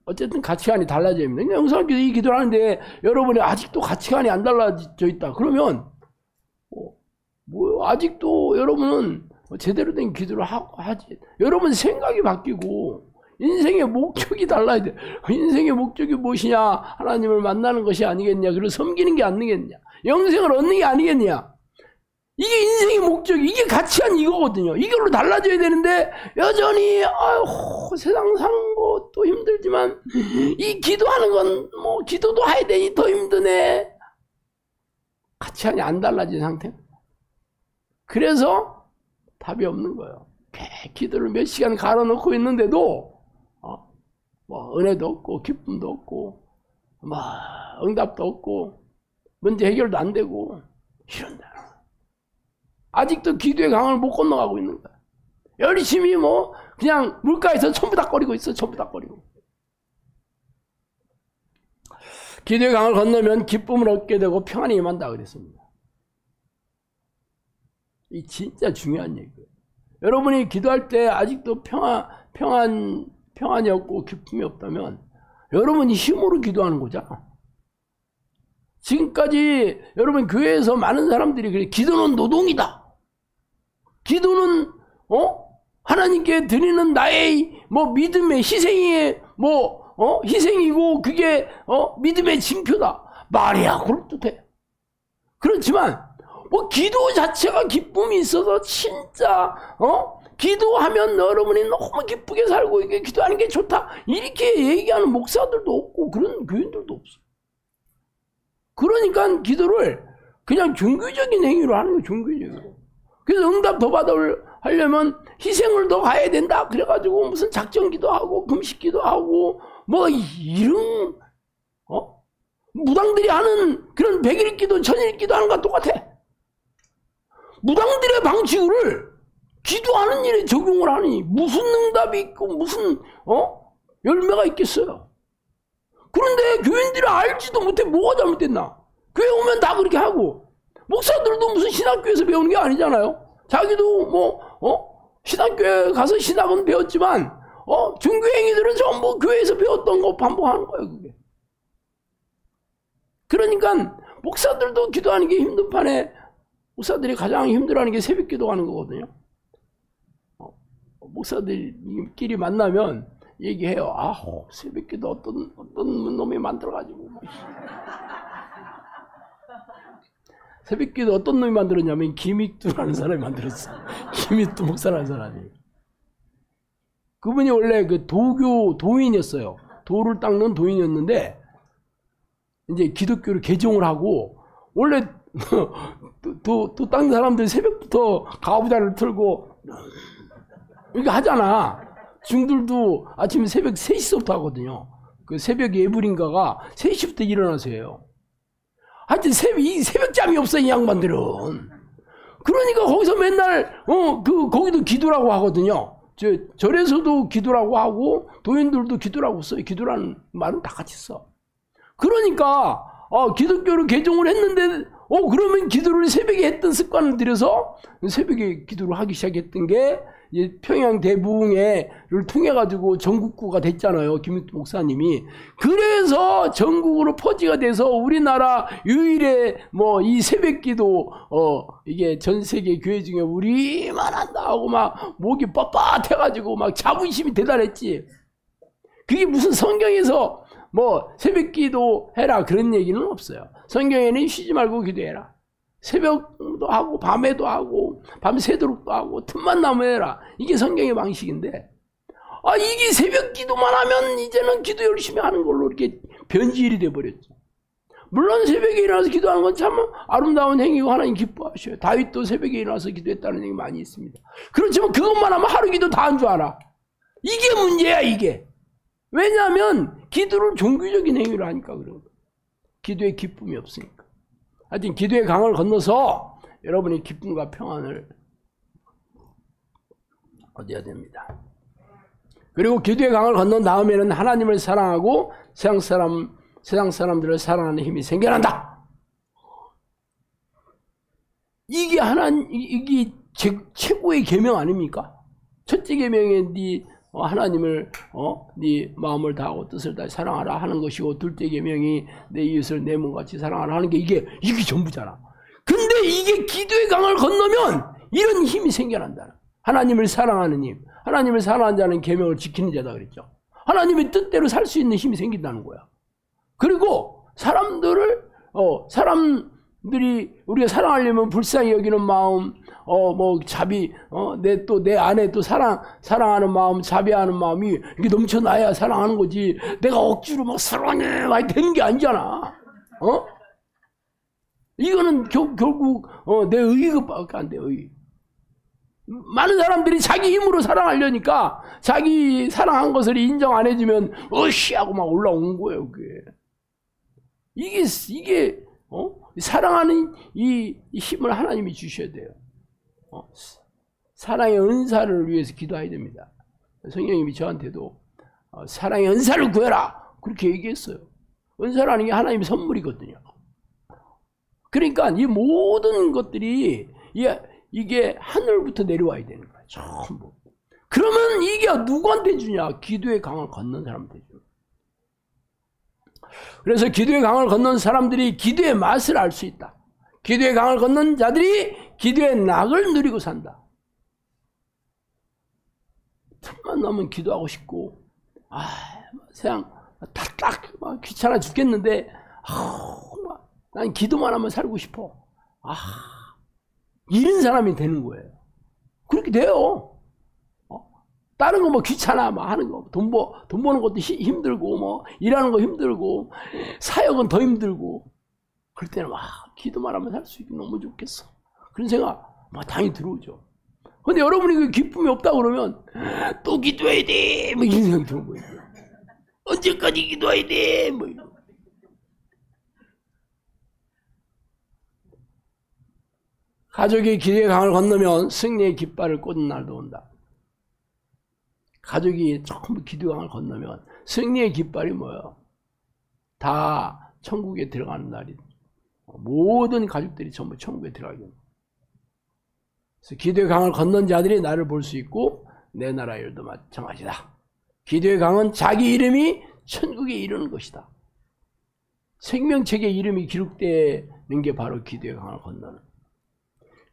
Speaker 1: 어쨌든 가치관이 달라져야 합니다. 영상교회 이 기도를 하는데 여러분이 아직도 가치관이 안 달라져 있다. 그러면 아직도 여러분은 제대로 된 기도를 하지. 여러분 생각이 바뀌고 인생의 목적이 달라야 돼. 인생의 목적이 무엇이냐? 하나님을 만나는 것이 아니겠냐? 그리고 섬기는 게 아니겠냐? 영생을 얻는 게 아니겠냐? 이게 인생의 목적이, 이게 가치관 이거거든요. 이걸로 달라져야 되는데 여전히 세상 사는 것도 힘들지만 이 기도하는 건 기도도 해야 되니 더 힘드네. 가치관이 안 달라진 상태. 그래서 답이 없는 거예요. 기도를 몇 시간 갈아놓고 있는데도 은혜도 없고 기쁨도 없고 응답도 없고 문제 해결도 안 되고 이런다. 아직도 기도의 강을 못 건너가고 있는 거야. 열심히 그냥 물가에서 천부닥거리고 있어. 천부닥거리고. 기도의 강을 건너면 기쁨을 얻게 되고 평안이 임한다 그랬습니다. 이 진짜 중요한 얘기예요. 여러분이 기도할 때 아직도 평안이 없고 기쁨이 없다면 여러분이 힘으로 기도하는 거잖아. 지금까지 여러분 교회에서 많은 사람들이 그래. 기도는 노동이다. 기도는 하나님께 드리는 나의 믿음의 희생의 희생이고 그게 믿음의 징표다. 말이야 그럴듯해. 그렇지만 기도 자체가 기쁨이 있어서 진짜 기도하면 여러분이 너무 기쁘게 살고 이게 기도하는 게 좋다 이렇게 얘기하는 목사들도 없고 그런 교인들도 없어. 그러니까 기도를 그냥 종교적인 행위로 하는 거예요. 종교적으로. 그래서 응답 더 받으려면 희생을 더 가야 된다. 그래가지고 무슨 작전기도 하고 금식기도 하고 뭐 이런 무당들이 하는 그런 100일기도 1000일기도 하는 것과 똑같아. 무당들의 방식을 기도하는 일에 적용을 하니 무슨 응답이 있고 무슨 열매가 있겠어요. 그런데 교인들이 알지도 못해 뭐가 잘못됐나. 교회 오면 다 그렇게 하고 목사들도 무슨 신학교에서 배우는 게 아니잖아요. 자기도 신학교에 가서 신학은 배웠지만 종교행위들은 전부 교회에서 배웠던 거 반복하는 거예요. 그게. 그러니까 목사들도 기도하는 게 힘든 판에 목사들이 가장 힘들어하는 게 새벽 기도하는 거거든요. 목사들끼리 만나면 얘기해요. 새벽 기도 어떤 놈이 만들어가지고. 새벽 기도 어떤 놈이 만들었냐면 김익두라는 사람이 만들었어. 김익두 목사라는 사람이. 그분이 원래 그 도인이었어요. 도를 닦는 도인이었는데 이제 기독교를 개종을 하고 원래 도 닦는 사람들 새벽부터 가부좌를 틀고 이렇게 하잖아. 중들도 아침 새벽 3시부터 하거든요. 그 새벽 예불인가가 3시부터 일어나서 해요. 하여튼 새벽잠이 없어 이 양반들은. 그러니까 거기서 맨날 거기도 기도라고 하거든요. 절에서도 기도라고 하고 도인들도 기도라고 써요. 기도라는 말은 다 같이 써. 그러니까 기독교를 개종을 했는데 그러면 기도를 새벽에 했던 습관을 들여서 새벽에 기도를 하기 시작했던 게 평양 대부흥회를 통해 가지고 전국구가 됐잖아요. 김익두 목사님이. 그래서 전국으로 퍼지가 돼서 우리나라 유일의 이 새벽기도 이게 전 세계 교회 중에 우리만 한다 하고 막 목이 뻣뻣해 가지고 막 자부심이 대단했지. 그게 무슨 성경에서 새벽기도 해라 그런 얘기는 없어요. 성경에는 쉬지 말고 기도해라. 새벽도 하고 밤에도 하고 밤새도록도 하고 틈만 나면 해라. 이게 성경의 방식인데 이게 새벽 기도만 하면 이제는 기도 열심히 하는 걸로 이렇게 변질이 돼버렸죠. 물론 새벽에 일어나서 기도하는 건 참 아름다운 행위고 하나님 기뻐하셔요. 다윗도 새벽에 일어나서 기도했다는 얘기 많이 있습니다. 그렇지만 그것만 하면 하루 기도 다 한 줄 알아. 이게 문제야 이게. 왜냐하면 기도를 종교적인 행위로 하니까 그런 거예요. 기도에 기쁨이 없으니까. 하여튼 기도의 강을 건너서 여러분의 기쁨과 평안을 얻어야 됩니다. 그리고 기도의 강을 건넌 다음에는 하나님을 사랑하고 세상 사람들을 사랑하는 힘이 생겨난다. 이게 최고의 계명 아닙니까? 첫째 계명에 하나님을 네 마음을 다하고 뜻을 다해 사랑하라 하는 것이고, 둘째 계명이 내 이웃을 내 몸같이 사랑하라 하는 게 이게 전부잖아. 근데 이게 기도의 강을 건너면 이런 힘이 생겨난다. 하나님을 사랑하는 힘, 하나님을 사랑하는 자는 계명을 지키는 자다 그랬죠. 하나님의 뜻대로 살 수 있는 힘이 생긴다는 거야. 그리고 사람들이 우리가 사랑하려면 불쌍히 여기는 마음, 자비, 내 안에 또 사랑하는 마음, 자비하는 마음이 이게 넘쳐나야 사랑하는 거지. 내가 억지로 막 사랑해, 많이 되는 게 아니잖아. 이거는 결국, 내 의의밖에 안 돼, 의의. 많은 사람들이 자기 힘으로 사랑하려니까 자기 사랑한 것을 인정 안 해주면, 으씨! 하고 막 올라온 거예요, 그게. 이게, 사랑하는 이 힘을 하나님이 주셔야 돼요. 사랑의 은사를 위해서 기도해야 됩니다. 성령님이 저한테도 사랑의 은사를 구해라 그렇게 얘기했어요. 은사라는 게 하나님의 선물이거든요. 그러니까 이 모든 것들이 이게 하늘부터 내려와야 되는 거예요. 전부. 그러면 이게 누구한테 주냐? 기도의 강을 건넌 사람한테 주냐. 그래서 기도의 강을 건넌 사람들이 기도의 맛을 알 수 있다. 기도의 강을 건넌 자들이 기도의 낙을 누리고 산다. 틈만 나면 기도하고 싶고, 그냥 딱 귀찮아 죽겠는데, 난 기도만 하면 살고 싶어. 이런 사람이 되는 거예요. 그렇게 돼요. 다른 거 뭐 귀찮아, 뭐 하는 거. 돈 버는 것도 힘들고, 뭐, 일하는 거 힘들고, 사역은 더 힘들고. 그럴 때는 기도만 하면 살 수 있게 너무 좋겠어. 그런 생각, 당연히 들어오죠. 근데 여러분이 그 기쁨이 없다 그러면, 또 기도해야 돼! 뭐 이런 생각이 드는 거예요. 언제까지 기도해야 돼! 뭐 이런. 가족이 기도의 강을 건너면 승리의 깃발을 꽂는 날도 온다. 가족이 전부 기도의 강을 건너면 승리의 깃발이 뭐예요? 다 천국에 들어가는 날이. 모든 가족들이 전부 천국에 들어가게 됩니다. 그래서 기도의 강을 건넌 자들이 나를 볼 수 있고 내 나라 일도 마찬가지다. 기도의 강은 자기 이름이 천국에 이르는 것이다. 생명책에 이름이 기록되는 게 바로 기도의 강을 건너는.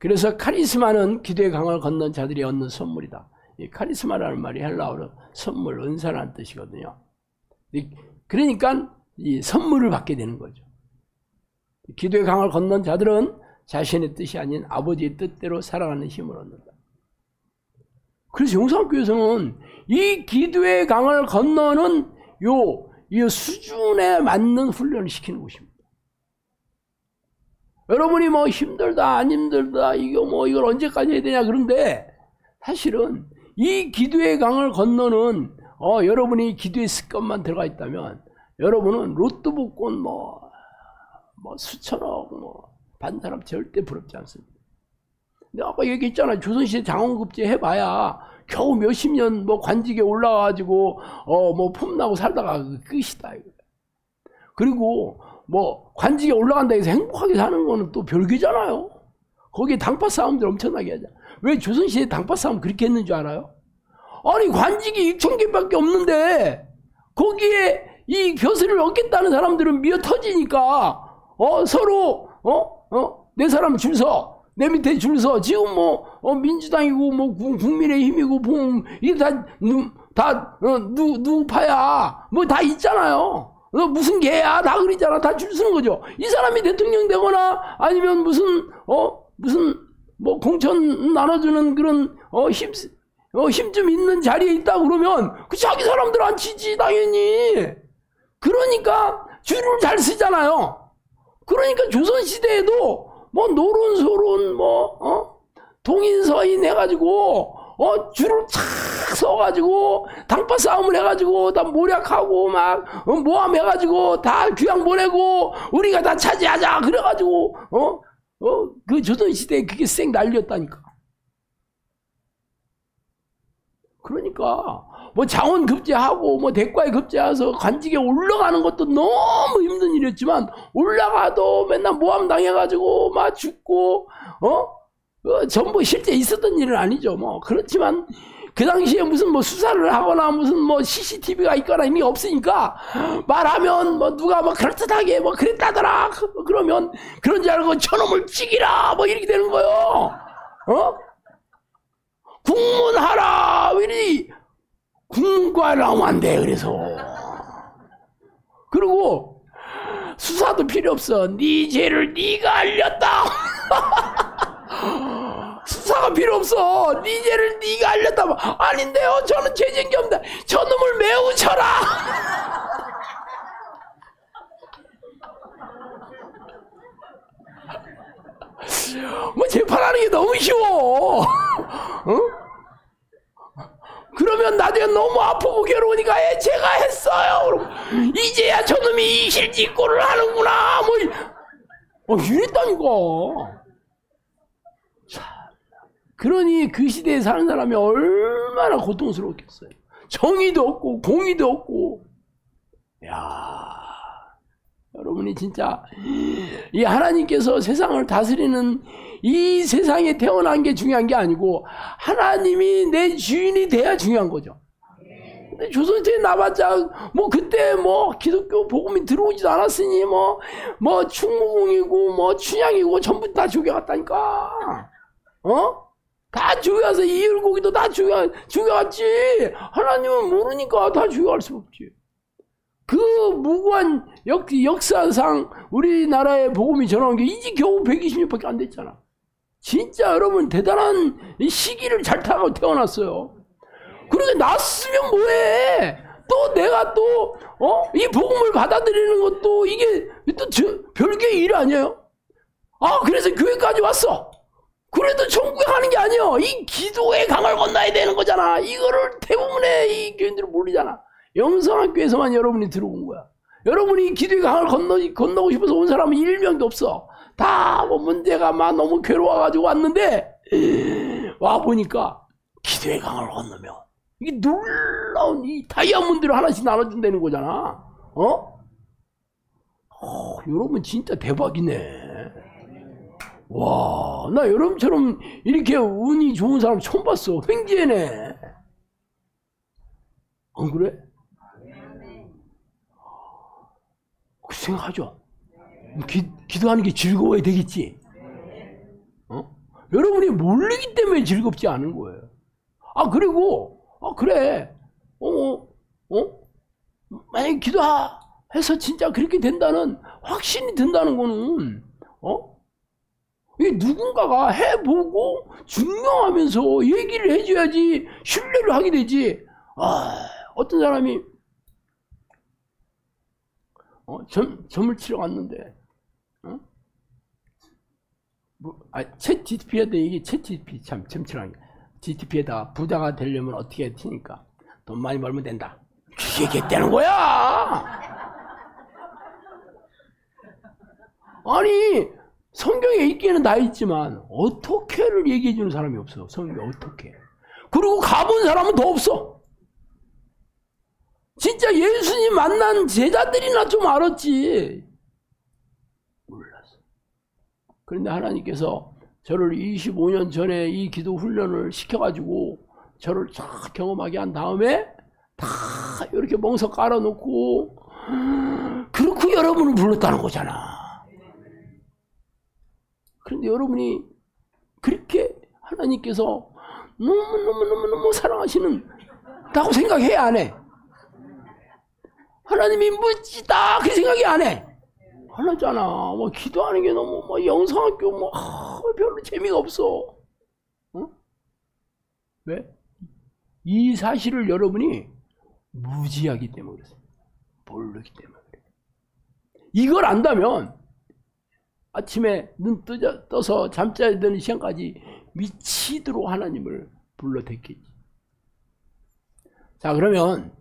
Speaker 1: 그래서 카리스마는 기도의 강을 건넌 자들이 얻는 선물이다. 이 카리스마라는 말이 헬라어로 선물, 은사라는 뜻이거든요. 그러니까 이 선물을 받게 되는 거죠. 기도의 강을 건넌 자들은 자신의 뜻이 아닌 아버지의 뜻대로 살아가는 힘을 얻는다. 그래서 용산교회에서는 이 기도의 강을 건너는 이 수준에 맞는 훈련을 시키는 곳입니다. 여러분이 뭐 힘들다 안 힘들다 이걸 언제까지 해야 되냐 그런데 사실은 이 기도의 강을 건너는 여러분이 기도의 습관만 들어가 있다면 여러분은 로또 복권 뭐 수천억 받는 사람 절대 부럽지 않습니다. 내가 아까 얘기했잖아. 조선시대 장원급제 해봐야 겨우 몇십 년 관직에 올라가가지고 폼나고 살다가 끝이다 이거. 그리고 관직에 올라간다 해서 행복하게 사는 거는 또 별개잖아요. 거기에 당파 싸움들 엄청나게 하잖아. 왜 조선시대 당파 싸움 그렇게 했는 줄 알아요? 아니 관직이 6,000개밖에 없는데 거기에 이 벼슬을 얻겠다는 사람들은 미어 터지니까 서로 내 사람 줄 서, 내 밑에 줄 서. 지금 민주당이고 국민의힘이고 이게 다 누구 파야 다 있잖아요. 너 무슨 개야? 다 그러잖아. 다 줄 서는 거죠. 이 사람이 대통령 되거나 아니면 무슨 공천 나눠주는 그런 힘 좀 있는 자리에 있다 그러면 그 자기 사람들 안 치지 당연히. 그러니까 줄을 잘 쓰잖아요. 그러니까 조선시대에도 노론소론 동인서인 해가지고 줄을 착 서가지고 당파 싸움을 해가지고 다 모략하고 모함해가지고 다 귀양 보내고 우리가 다 차지하자 그래가지고 그 조선시대에 그게 쌩 난리였다니까. 그러니까 장원급제하고 대과에 급제해서 관직에 올라가는 것도 너무 힘든 일이었지만 올라가도 맨날 모함 당해가지고 죽고 전부 실제 있었던 일은 아니죠. 그렇지만 그 당시에 무슨 수사를 하거나 무슨 CCTV가 있거나 이미 없으니까 말하면 누가 그럴듯하게 그랬다더라 그러면 그런 줄 알고 저놈을 죽이라 이렇게 되는 거요. 국문하라 이러니 국문과에 나오면 안 돼. 그래서 그리고 수사도 필요 없어. 네 죄를 네가 알렸다. 수사가 필요 없어. 네 죄를 네가 알렸다. 아닌데요. 저는 죄진 게 없는데 저놈을 매우 쳐라. 재판하는 게 너무 쉬워. 그러면 나중에 너무 아프고 괴로우니까 제가 했어요. 이제야 저놈이 이실직고를 하는구나. 이랬다니까. 그러니 그 시대에 사는 사람이 얼마나 고통스러웠겠어요. 정의도 없고 공의도 없고. 여러분이 진짜 이 하나님께서 세상을 다스리는 이 세상에 태어난 게 중요한 게 아니고 하나님이 내 주인이 돼야 중요한 거죠. 근데 조선시대에 나봤자 그때 기독교 복음이 들어오지도 않았으니 충무공이고 춘향이고 전부 다 죽여갔다니까. 다 죽여가서 이율고기도 다 죽여갔지. 하나님은 모르니까 다 죽여갈 수 없지. 그 무고한 역사상 우리나라의 복음이 전하는 게 이제 겨우 120년밖에 안 됐잖아. 진짜 여러분 대단한 시기를 잘 타고 태어났어요. 그렇게 났으면 뭐해? 또 내가 또, 이 복음을 받아들이는 것도 이게 또 별개의 일 아니에요? 아, 그래서 교회까지 왔어. 그래도 천국에 가는 게 아니에요. 이 기도의 강을 건너야 되는 거잖아. 이거를 대부분의 이 교인들은 모르잖아. 영성학교에서만 여러분이 들어온 거야. 여러분이 기도의 강을 건너고 싶어서 온 사람은 1명도 없어. 다 뭐 문제가 막 너무 괴로워가지고 왔는데, 와보니까 기도의 강을 건너면 이게 놀라운 이 다이아몬드를 하나씩 나눠준다는 거잖아. 여러분 진짜 대박이네. 와, 나 여러분처럼 이렇게 운이 좋은 사람 처음 봤어. 횡재네. 안 그래? 그 생각하죠. 기도하는 게 즐거워야 되겠지. 여러분이 모르기 때문에 즐겁지 않은 거예요. 아, 그리고 그래. 만약에 기도해서 진짜 그렇게 된다는 확신이 든다는 거는 이게 누군가가 해보고 증명하면서 얘기를 해줘야지 신뢰를 하게 되지. 어떤 사람이 점을 치러 갔는데 챗 GTP에다 이게 챗 GTP 참 점치라는 게 GTP에다 부자가 되려면 어떻게 치니까 돈 많이 벌면 된다. 그 얘기했다는 거야. 아니 성경에 있기는 다 있지만 어떻게를 얘기해 주는 사람이 없어. 성경에 어떻게. 그리고 가본 사람은 더 없어. 진짜 예수님 만난 제자들이나 좀 알았지. 몰랐어. 그런데 하나님께서 저를 25년 전에 이 기도 훈련을 시켜가지고 저를 쫙 경험하게 한 다음에 다 이렇게 멍석 깔아놓고 그렇고 여러분을 불렀다는 거잖아. 그런데 여러분이 그렇게 하나님께서 너무 사랑하시는다고 생각해야 안 해? 하나님이 멋지다 그 생각이 안 해? 안 하잖아. 뭐 기도하는 게 너무 뭐 영성학교 별로 재미가 없어. 왜? 이 사실을 여러분이 무지하기 때문에 그래요. 모르기 때문에 그래요. 이걸 안다면 아침에 눈 떠서 잠자야 되는 시간까지 미치도록 하나님을 불러댔겠지. 자, 그러면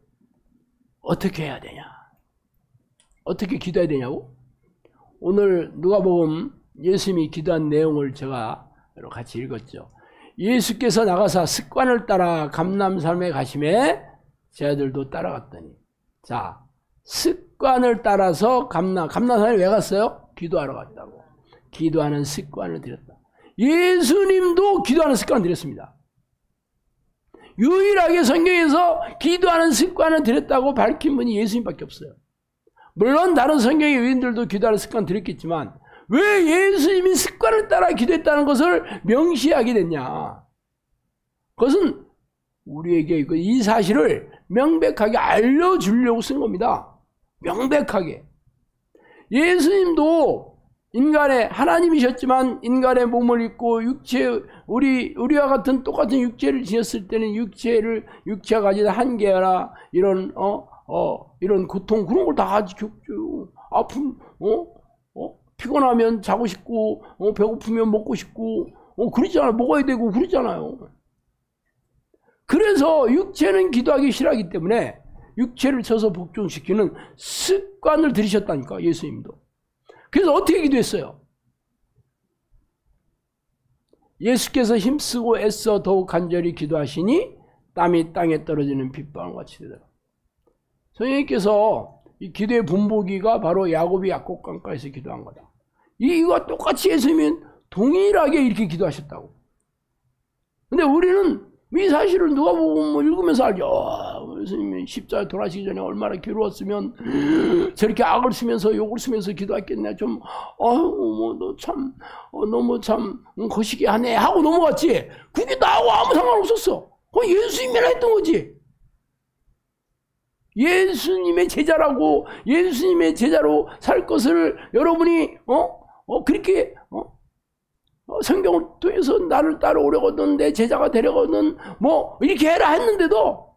Speaker 1: 어떻게 해야 되냐? 어떻게 기도해야 되냐고? 오늘 누가복음 예수님이 기도한 내용을 제가 같이 읽었죠. 예수께서 나가사 습관을 따라 감람산에 가심에 제자들도 따라갔더니, 자, 습관을 따라서 감람산에 왜 갔어요? 기도하러 갔다고. 기도하는 습관을 들였다. 예수님도 기도하는 습관을 들였습니다. 유일하게 성경에서 기도하는 습관을 들였다고 밝힌 분이 예수님밖에 없어요. 물론 다른 성경의 유인들도 기도하는 습관을 들였겠지만 왜 예수님이 습관을 따라 기도했다는 것을 명시하게 됐냐? 그것은 우리에게 이 사실을 명백하게 알려주려고 쓴 겁니다. 명백하게. 예수님도 인간의 하나님이셨지만 인간의 몸을 입고 우리와 같은 똑같은 육체를 지녔을 때는 육체가 가진 한계나 이런 고통 그런 걸 다 같이 겪죠. 아픔, 피곤하면 자고 싶고, 배고프면 먹고 싶고, 그러잖아요. 먹어야 되고 그러잖아요. 그래서 육체는 기도하기 싫어하기 때문에 육체를 쳐서 복종시키는 습관을 들이셨다니까, 예수님도. 그래서 어떻게 기도했어요? 예수께서 힘쓰고 애써 더욱 간절히 기도하시니 땀이 땅에 떨어지는 빗방울과 같이 되더라. 성령님께서 이 기도의 분보기가 바로 야곱이 약곡강가에서 기도한 거다. 이와 똑같이 예수님은 동일하게 이렇게 기도하셨다고. 근데 우리는 이 사실을 누가 보고 읽으면서 알죠. 예수님이 십자가에 돌아가시기 전에 얼마나 괴로웠으면 저렇게 악을 쓰면서 욕을 쓰면서 기도했겠네. 좀 너무 참 거시기 하네 하고 넘어갔지. 그게 나하고 아무 상관없었어. 그건 예수님이나 했던 거지. 예수님의 제자라고 예수님의 제자로 살 것을 여러분이 그렇게 성경을 통해서 나를 따라오려거든 내 제자가 되려거든 뭐 이렇게 해라 했는데도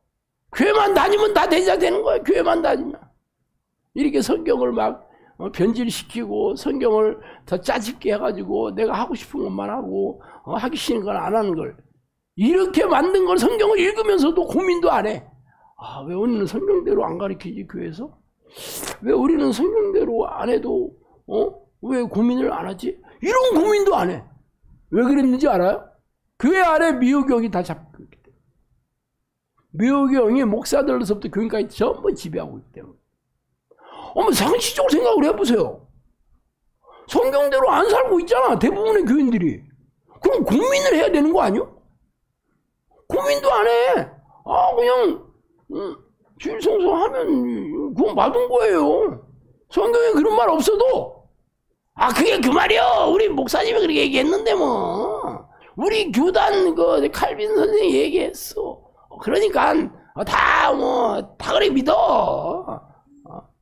Speaker 1: 교회만 다니면 다 제자 되는 거야. 교회만 다니면. 이렇게 성경을 막 변질시키고 성경을 더 짜집게 해가지고 내가 하고 싶은 것만 하고 하기 싫은 건 안 하는 걸 이렇게 만든 걸 성경을 읽으면서도 고민도 안 해. 아, 왜 우리는 성경대로 안 가르치지 교회에서? 왜 우리는 성경대로 안 해도 왜 고민을 안 하지? 이런 고민도 안 해. 왜 그랬는지 알아요? 교회 안에 미호경이 다 잡고 있기 때문에. 미호경이 목사들로서부터 교인까지 전부 지배하고 있기 때문에. 상식적으로 생각을 해보세요. 성경대로 안 살고 있잖아 대부분의 교인들이. 그럼 고민을 해야 되는 거 아니요? 고민도 안 해. 그냥 주일 성수하면 구원 받은 거예요. 성경에 그런 말 없어도 그게 그 말이요. 우리 목사님이 그렇게 얘기했는데 뭐 우리 교단 칼빈 선생이 얘기했어. 그러니까 다 그래 믿어.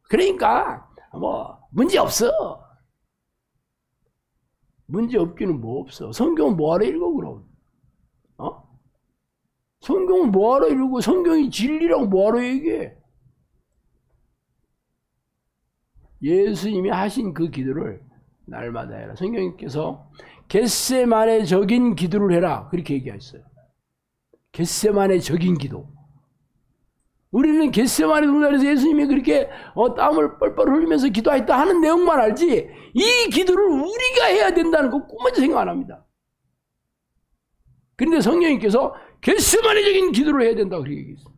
Speaker 1: 그러니까 문제 없어. 문제 없기는 뭐 없어. 성경은 뭐하러 읽어 그럼? 성경은 뭐하러 읽고 성경이 진리라고 뭐하러 얘기해? 예수님이 하신 그 기도를 날마다 해라. 성경님께서 겟세마네 적인 기도를 해라 그렇게 얘기하셨어요. 겟세마네 적인 기도. 우리는 겟세마네 동산에서 예수님이 그렇게 땀을 뻘뻘 흘리면서 기도했다 하는 내용만 알지 이 기도를 우리가 해야 된다는 거 꿈에도 생각 안 합니다. 그런데 성령님께서 겟세마네적인 기도를 해야 된다고 그렇게 얘기했어요.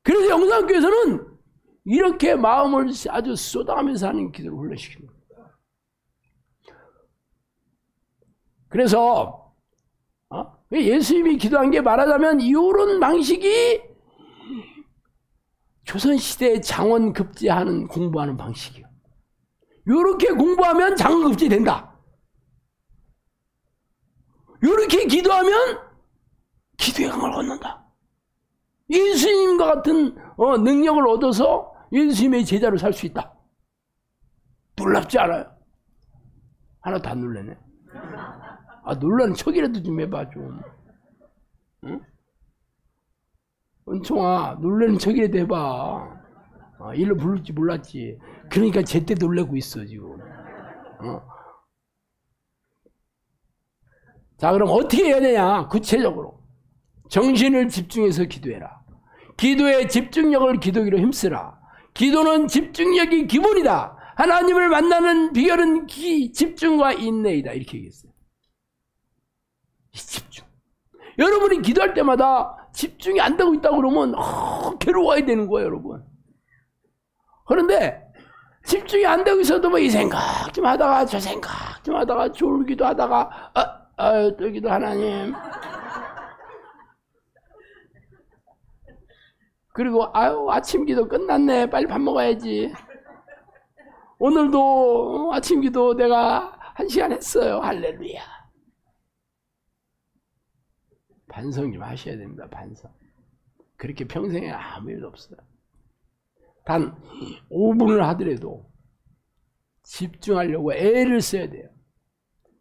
Speaker 1: 그래서 영상교회에서는 이렇게 마음을 아주 쏟아가면서 하는 기도를 훈련시킵니다. 그래서 예수님이 기도한 게 말하자면 이런 방식이 조선시대의 장원급제하는 공부하는 방식이에요. 이렇게 공부하면 장원급제 된다. 이렇게 기도하면 기도의 강을 얻는다. 예수님과 같은 능력을 얻어서 예수님의 제자로 살 수 있다. 놀랍지 않아요? 하나도 안 놀라네. 놀라는 척이라도 좀 해봐 좀. 응? 은총아 놀라는 척이라도 해봐. 일로 부를지 몰랐지. 그러니까 제때 놀래고 있어 지금. 자 그럼 어떻게 해야 되냐? 구체적으로 정신을 집중해서 기도해라. 기도의 집중력을 기도기로 힘쓰라. 기도는 집중력이 기본이다. 하나님을 만나는 비결은 집중과 인내이다. 이렇게 얘기했어요. 집중. 여러분이 기도할 때마다 집중이 안 되고 있다고 그러면 괴로워야 되는 거예요, 여러분. 그런데 집중이 안 되고 있어도 뭐 이 생각 좀 하다가 저 생각 좀 하다가 졸기도 하다가 저기도 하나님. 그리고 아침 기도 끝났네. 빨리 밥 먹어야지. 오늘도 아침 기도 내가 1시간 했어요. 할렐루야. 반성 좀 하셔야 됩니다. 반성. 그렇게 평생에 아무 일도 없어요. 단 5분을 하더라도 집중하려고 애를 써야 돼요.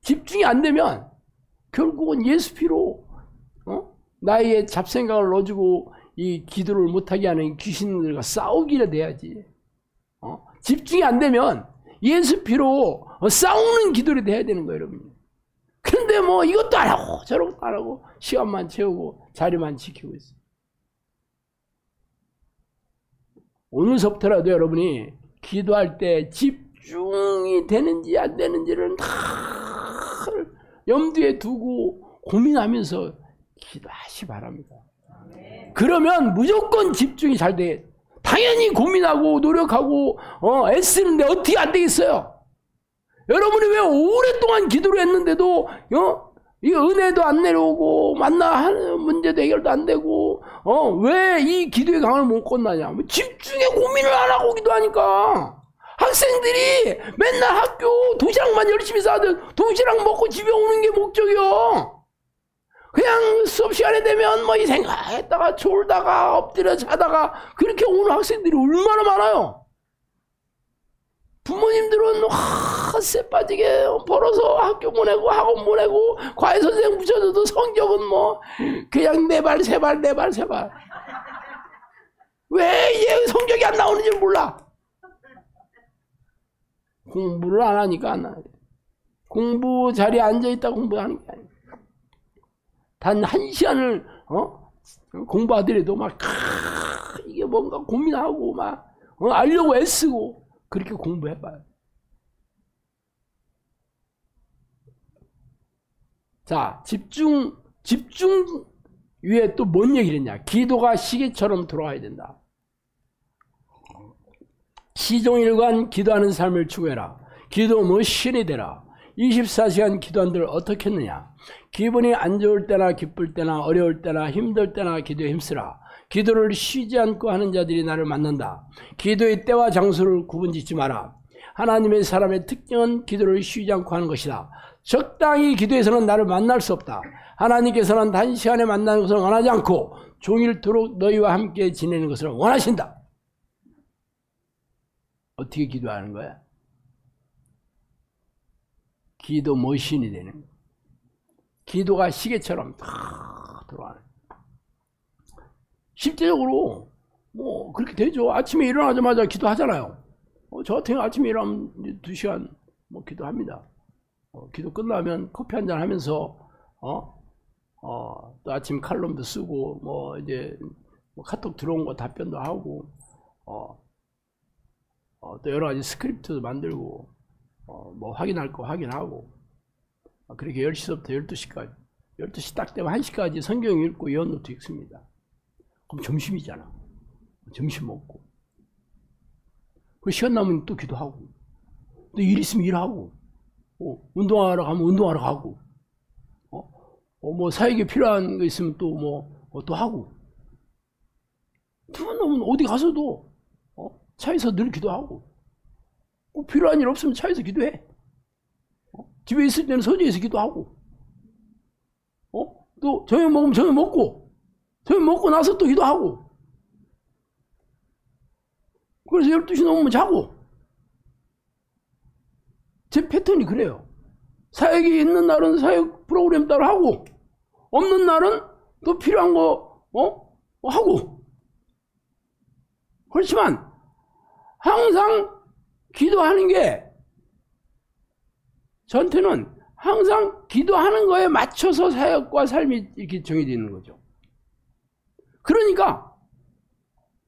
Speaker 1: 집중이 안 되면 결국은 예수 피로 나의 잡생각을 넣어주고 이 기도를 못하게 하는 귀신들과 싸우기라도 해야지. 집중이 안 되면 예수 피로 싸우는 기도라도 해야 되는 거예요, 여러분. 그런데 뭐 이것도 안 하고 저것도 안 하고 시간만 채우고 자리만 지키고 있어요. 오늘서부터라도 여러분이 기도할 때 집중이 되는지 안 되는지를 다 염두에 두고 고민하면서 기도하시 바랍니다. 그러면 무조건 집중이 잘 돼. 당연히 고민하고 노력하고 애쓰는데 어떻게 안 되겠어요? 여러분이 왜 오랫동안 기도를 했는데도 이 은혜도 안 내려오고 만나는 문제도 해결도 안 되고 왜 이 기도의 강을 못 건너냐? 집중에 고민을 안 하고 기도하니까. 학생들이 맨날 학교 도시락만 열심히 싸도 도시락 먹고 집에 오는 게 목적이요. 그냥 수업 시간에 되면 뭐 이 생각했다가 졸다가 엎드려 자다가 그렇게 오는 학생들이 얼마나 많아요. 부모님들은 쎄 빠지게 벌어서 학교 보내고 학원 보내고 과외 선생 붙여줘도 성적은 뭐 그냥 4발 3발 4발 3발. 왜 얘 성적이 안 나오는지 몰라. 공부를 안 하니까 안 나와요. 공부 자리에 앉아있다 공부하는 게 아니에요. 단 1시간을 공부하더라도 막 이게 뭔가 고민하고 막 알려고 애쓰고 그렇게 공부해봐요. 자, 집중 위에 또 뭔 얘기를 했냐. 기도가 시계처럼 돌아가야 된다. 시종일관 기도하는 삶을 추구해라. 기도 머신이 되라. 24시간 기도한들 어떻게 했느냐. 기분이 안 좋을 때나 기쁠 때나 어려울 때나 힘들 때나 기도에 힘쓰라. 기도를 쉬지 않고 하는 자들이 나를 만난다. 기도의 때와 장소를 구분짓지 마라. 하나님의 사람의 특징은 기도를 쉬지 않고 하는 것이다. 적당히 기도해서는 나를 만날 수 없다. 하나님께서는 단시간에 만나는 것을 원하지 않고 종일토록 너희와 함께 지내는 것을 원하신다. 어떻게 기도하는 거야? 기도 머신이 되는 거야. 기도가 시계처럼 다 들어가는 거야. 실제적으로 뭐 그렇게 되죠. 아침에 일어나자마자 기도하잖아요. 저 같은 경우 아침에 일어나면 2시간 뭐 기도합니다. 기도 끝나면 커피 한잔 하면서 또 아침 칼럼도 쓰고 뭐 이제 뭐 카톡 들어온 거 답변도 하고 또 여러 가지 스크립트도 만들고 뭐 확인할 거 확인하고 그렇게 10시부터 12시까지 12시 딱 되면 1시까지 성경 읽고 예언노트 읽습니다. 그럼 점심이잖아. 점심 먹고 그 시간 남으면 또 기도하고 또 일 있으면 일하고 운동하러 가면 운동하러 가고 뭐 사역에 필요한 거 있으면 또 뭐 또 하고 시간 남으면 어디 가서도 차에서 늘 기도하고 꼭 필요한 일 없으면 차에서 기도해. 집에 있을 때는 서재에서 기도하고 또 저녁 먹으면 저녁 먹고 나서 또 기도하고 그래서 12시 넘으면 자고 제 패턴이 그래요. 사역이 있는 날은 사역 프로그램 따로 하고 없는 날은 또 필요한 거 하고 그렇지만 항상 기도하는 게 저한테는 항상 기도하는 거에 맞춰서 사역과 삶이 이렇게 정해져 있는 거죠. 그러니까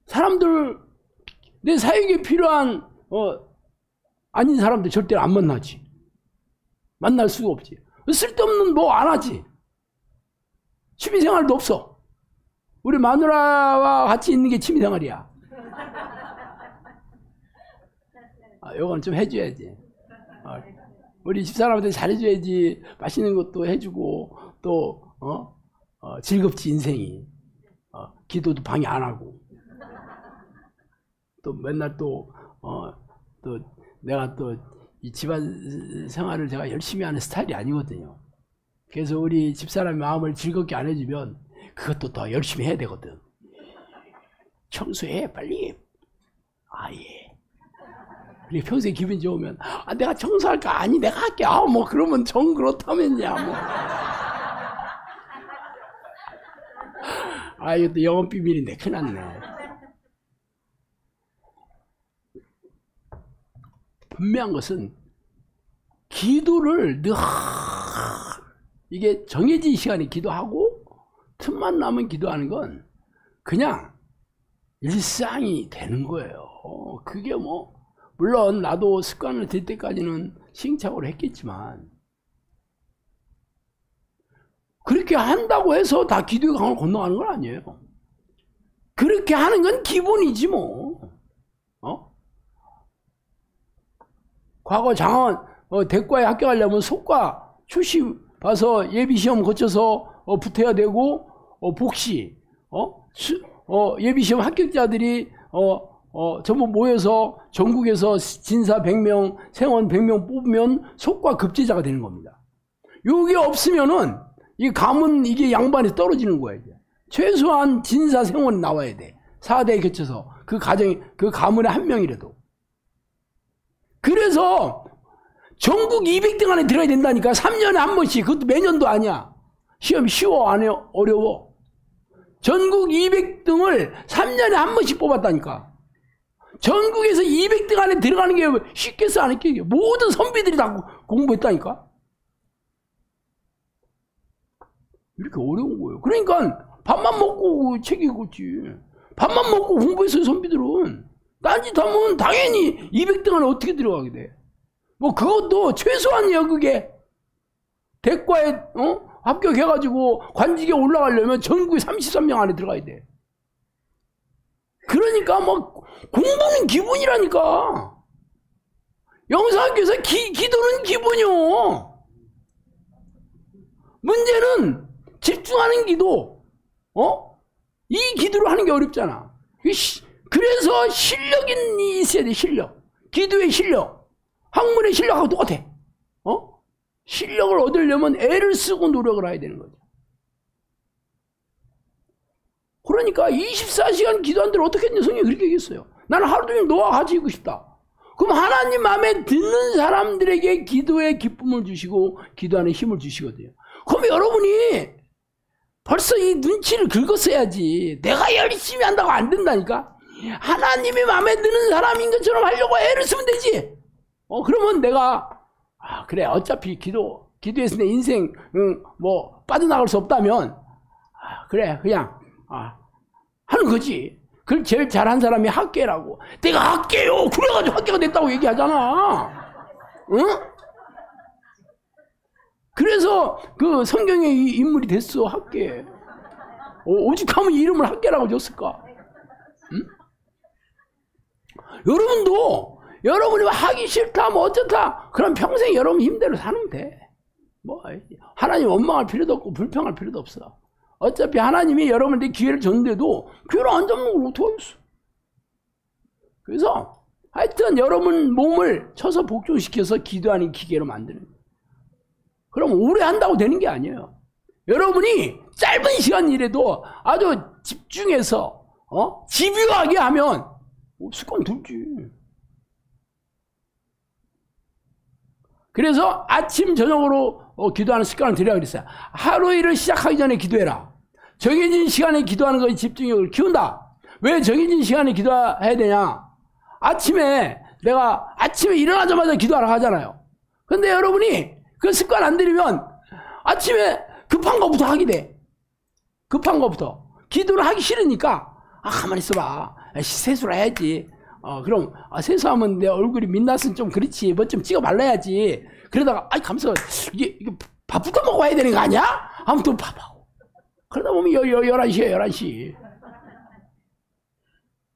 Speaker 1: 사람들 내 사역에 필요한 아닌 사람들 절대 안 만나지. 만날 수가 없지. 쓸데없는 뭐 안 하지. 취미생활도 없어. 우리 마누라와 같이 있는 게 취미생활이야. 요건 좀 해줘야지. 우리 집사람한테 잘해줘야지. 맛있는 것도 해주고 또 즐겁지 인생이. 기도도 방해 안 하고 또 맨날 또 내가 또 이 집안 생활을 제가 열심히 하는 스타일이 아니거든요. 그래서 우리 집사람의 마음을 즐겁게 안 해주면 그것도 더 열심히 해야 되거든. 청소해 빨리. 예. 그리고 평소에 기분 좋으면 내가 청소할까? 아니 내가 할게. 뭐 그러면 정 그렇다면야 뭐. 이것도 영업 비밀인데 큰일 났네. 분명한 것은 기도를 늘 이게 정해진 시간에 기도하고 틈만 나면 기도하는 건 그냥 일상이 되는 거예요. 그게 뭐 물론 나도 습관을 들 때까지는 시행착오를 했겠지만 그렇게 한다고 해서 다 기도의 강을 건너가는 건 아니에요. 그렇게 하는 건 기본이지 뭐. 과거 장원 대과에 합격하려면 속과 출시 봐서 예비시험 거쳐서 붙어야 되고 복시 예비시험 합격자들이 전부 모여서 전국에서 진사 100명, 생원 100명 뽑으면 속과 급제자가 되는 겁니다. 요게 없으면은 이 가문 이게 양반이 떨어지는 거예요. 최소한 진사 생원이 나와야 돼. 4대에 거쳐서 그 가정이 그 가문의 한 명이라도. 그래서 전국 200등 안에 들어야 된다니까. 3년에 한 번씩. 그것도 매년도 아니야. 시험이 쉬워? 안 해요? 어려워? 전국 200등을 3년에 한 번씩 뽑았다니까. 전국에서 200등 안에 들어가는 게 쉽겠어? 안 했겠어? 모든 선비들이 다 공부했다니까. 이렇게 어려운 거예요. 그러니까 밥만 먹고 책 읽었지. 밥만 먹고 공부했어요, 선비들은. 딴짓하면 당연히 200등 안에 어떻게 들어가게 돼? 뭐 그것도 최소한이야. 그게 대과에 합격해가지고 관직에 올라가려면 전국에 33명 안에 들어가야 돼. 그러니까 뭐 공부는 기본이라니까. 영상학교에서 기도는 기본이요. 문제는 집중하는 기도, 이 기도를 하는 게 어렵잖아. 그래서 실력이 있어야 돼. 실력. 기도의 실력. 학문의 실력하고 똑같아. 실력을 얻으려면 애를 쓰고 노력을 해야 되는 거죠. 그러니까 24시간 기도한 대로 어떻게 했냐. 성경이 그렇게 얘기했어요. 나는 하루 종일 너와 같이 있고 싶다. 그럼 하나님 마음에 드는 사람들에게 기도의 기쁨을 주시고 기도하는 힘을 주시거든요. 그럼 여러분이 벌써 이 눈치를 긁었어야지. 내가 열심히 한다고 안 된다니까. 하나님의 마음에 드는 사람인 것처럼 하려고 애를 쓰면 되지. 그러면 내가 그래 어차피 기도에서 내 인생 뭐 빠져나갈 수 없다면 그래 그냥 하는 거지. 그걸 제일 잘한 사람이 학계라고. 내가 학계요. 그래가지고 학계가 됐다고 얘기하잖아. 응? 그래서 그 성경의 인물이 됐어. 학계. 오죽하면 이름을 학계라고 줬을까? 응? 여러분도 여러분이 하기 싫다 뭐 어쩌다 그럼 평생 여러분 힘대로 사는 돼. 뭐 하나님 원망할 필요도 없고 불평할 필요도 없어. 어차피 하나님이 여러분한테 기회를 줬는데도 기회를 안 잡는 걸 어떻게 하겠어. 그래서 하여튼 여러분 몸을 쳐서 복종시켜서 기도하는 기계로 만드는 거예요. 그럼 오래 한다고 되는 게 아니에요. 여러분이 짧은 시간이라도 아주 집중해서 집요하게 하면 습관 들지. 그래서 아침 저녁으로 기도하는 습관을 들여야 그랬어요. 하루 일을 시작하기 전에 기도해라. 정해진 시간에 기도하는 것이 집중력을 키운다. 왜 정해진 시간에 기도해야 되냐? 내가 아침에 일어나자마자 기도하러 가잖아요. 근데 여러분이 그 습관 안 들이면 아침에 급한 거부터 하게 돼. 급한 거부터. 기도를 하기 싫으니까 가만히 있어봐. 세수를 해야지. 그럼 세수하면 내 얼굴이 민낯은 좀 그렇지. 뭐 좀 찍어 발라야지. 그러다가 가면서 이게 밥부터 먹어야 되는 거 아니야? 아무튼 밥하고. 그러다 보면 11시에 11시.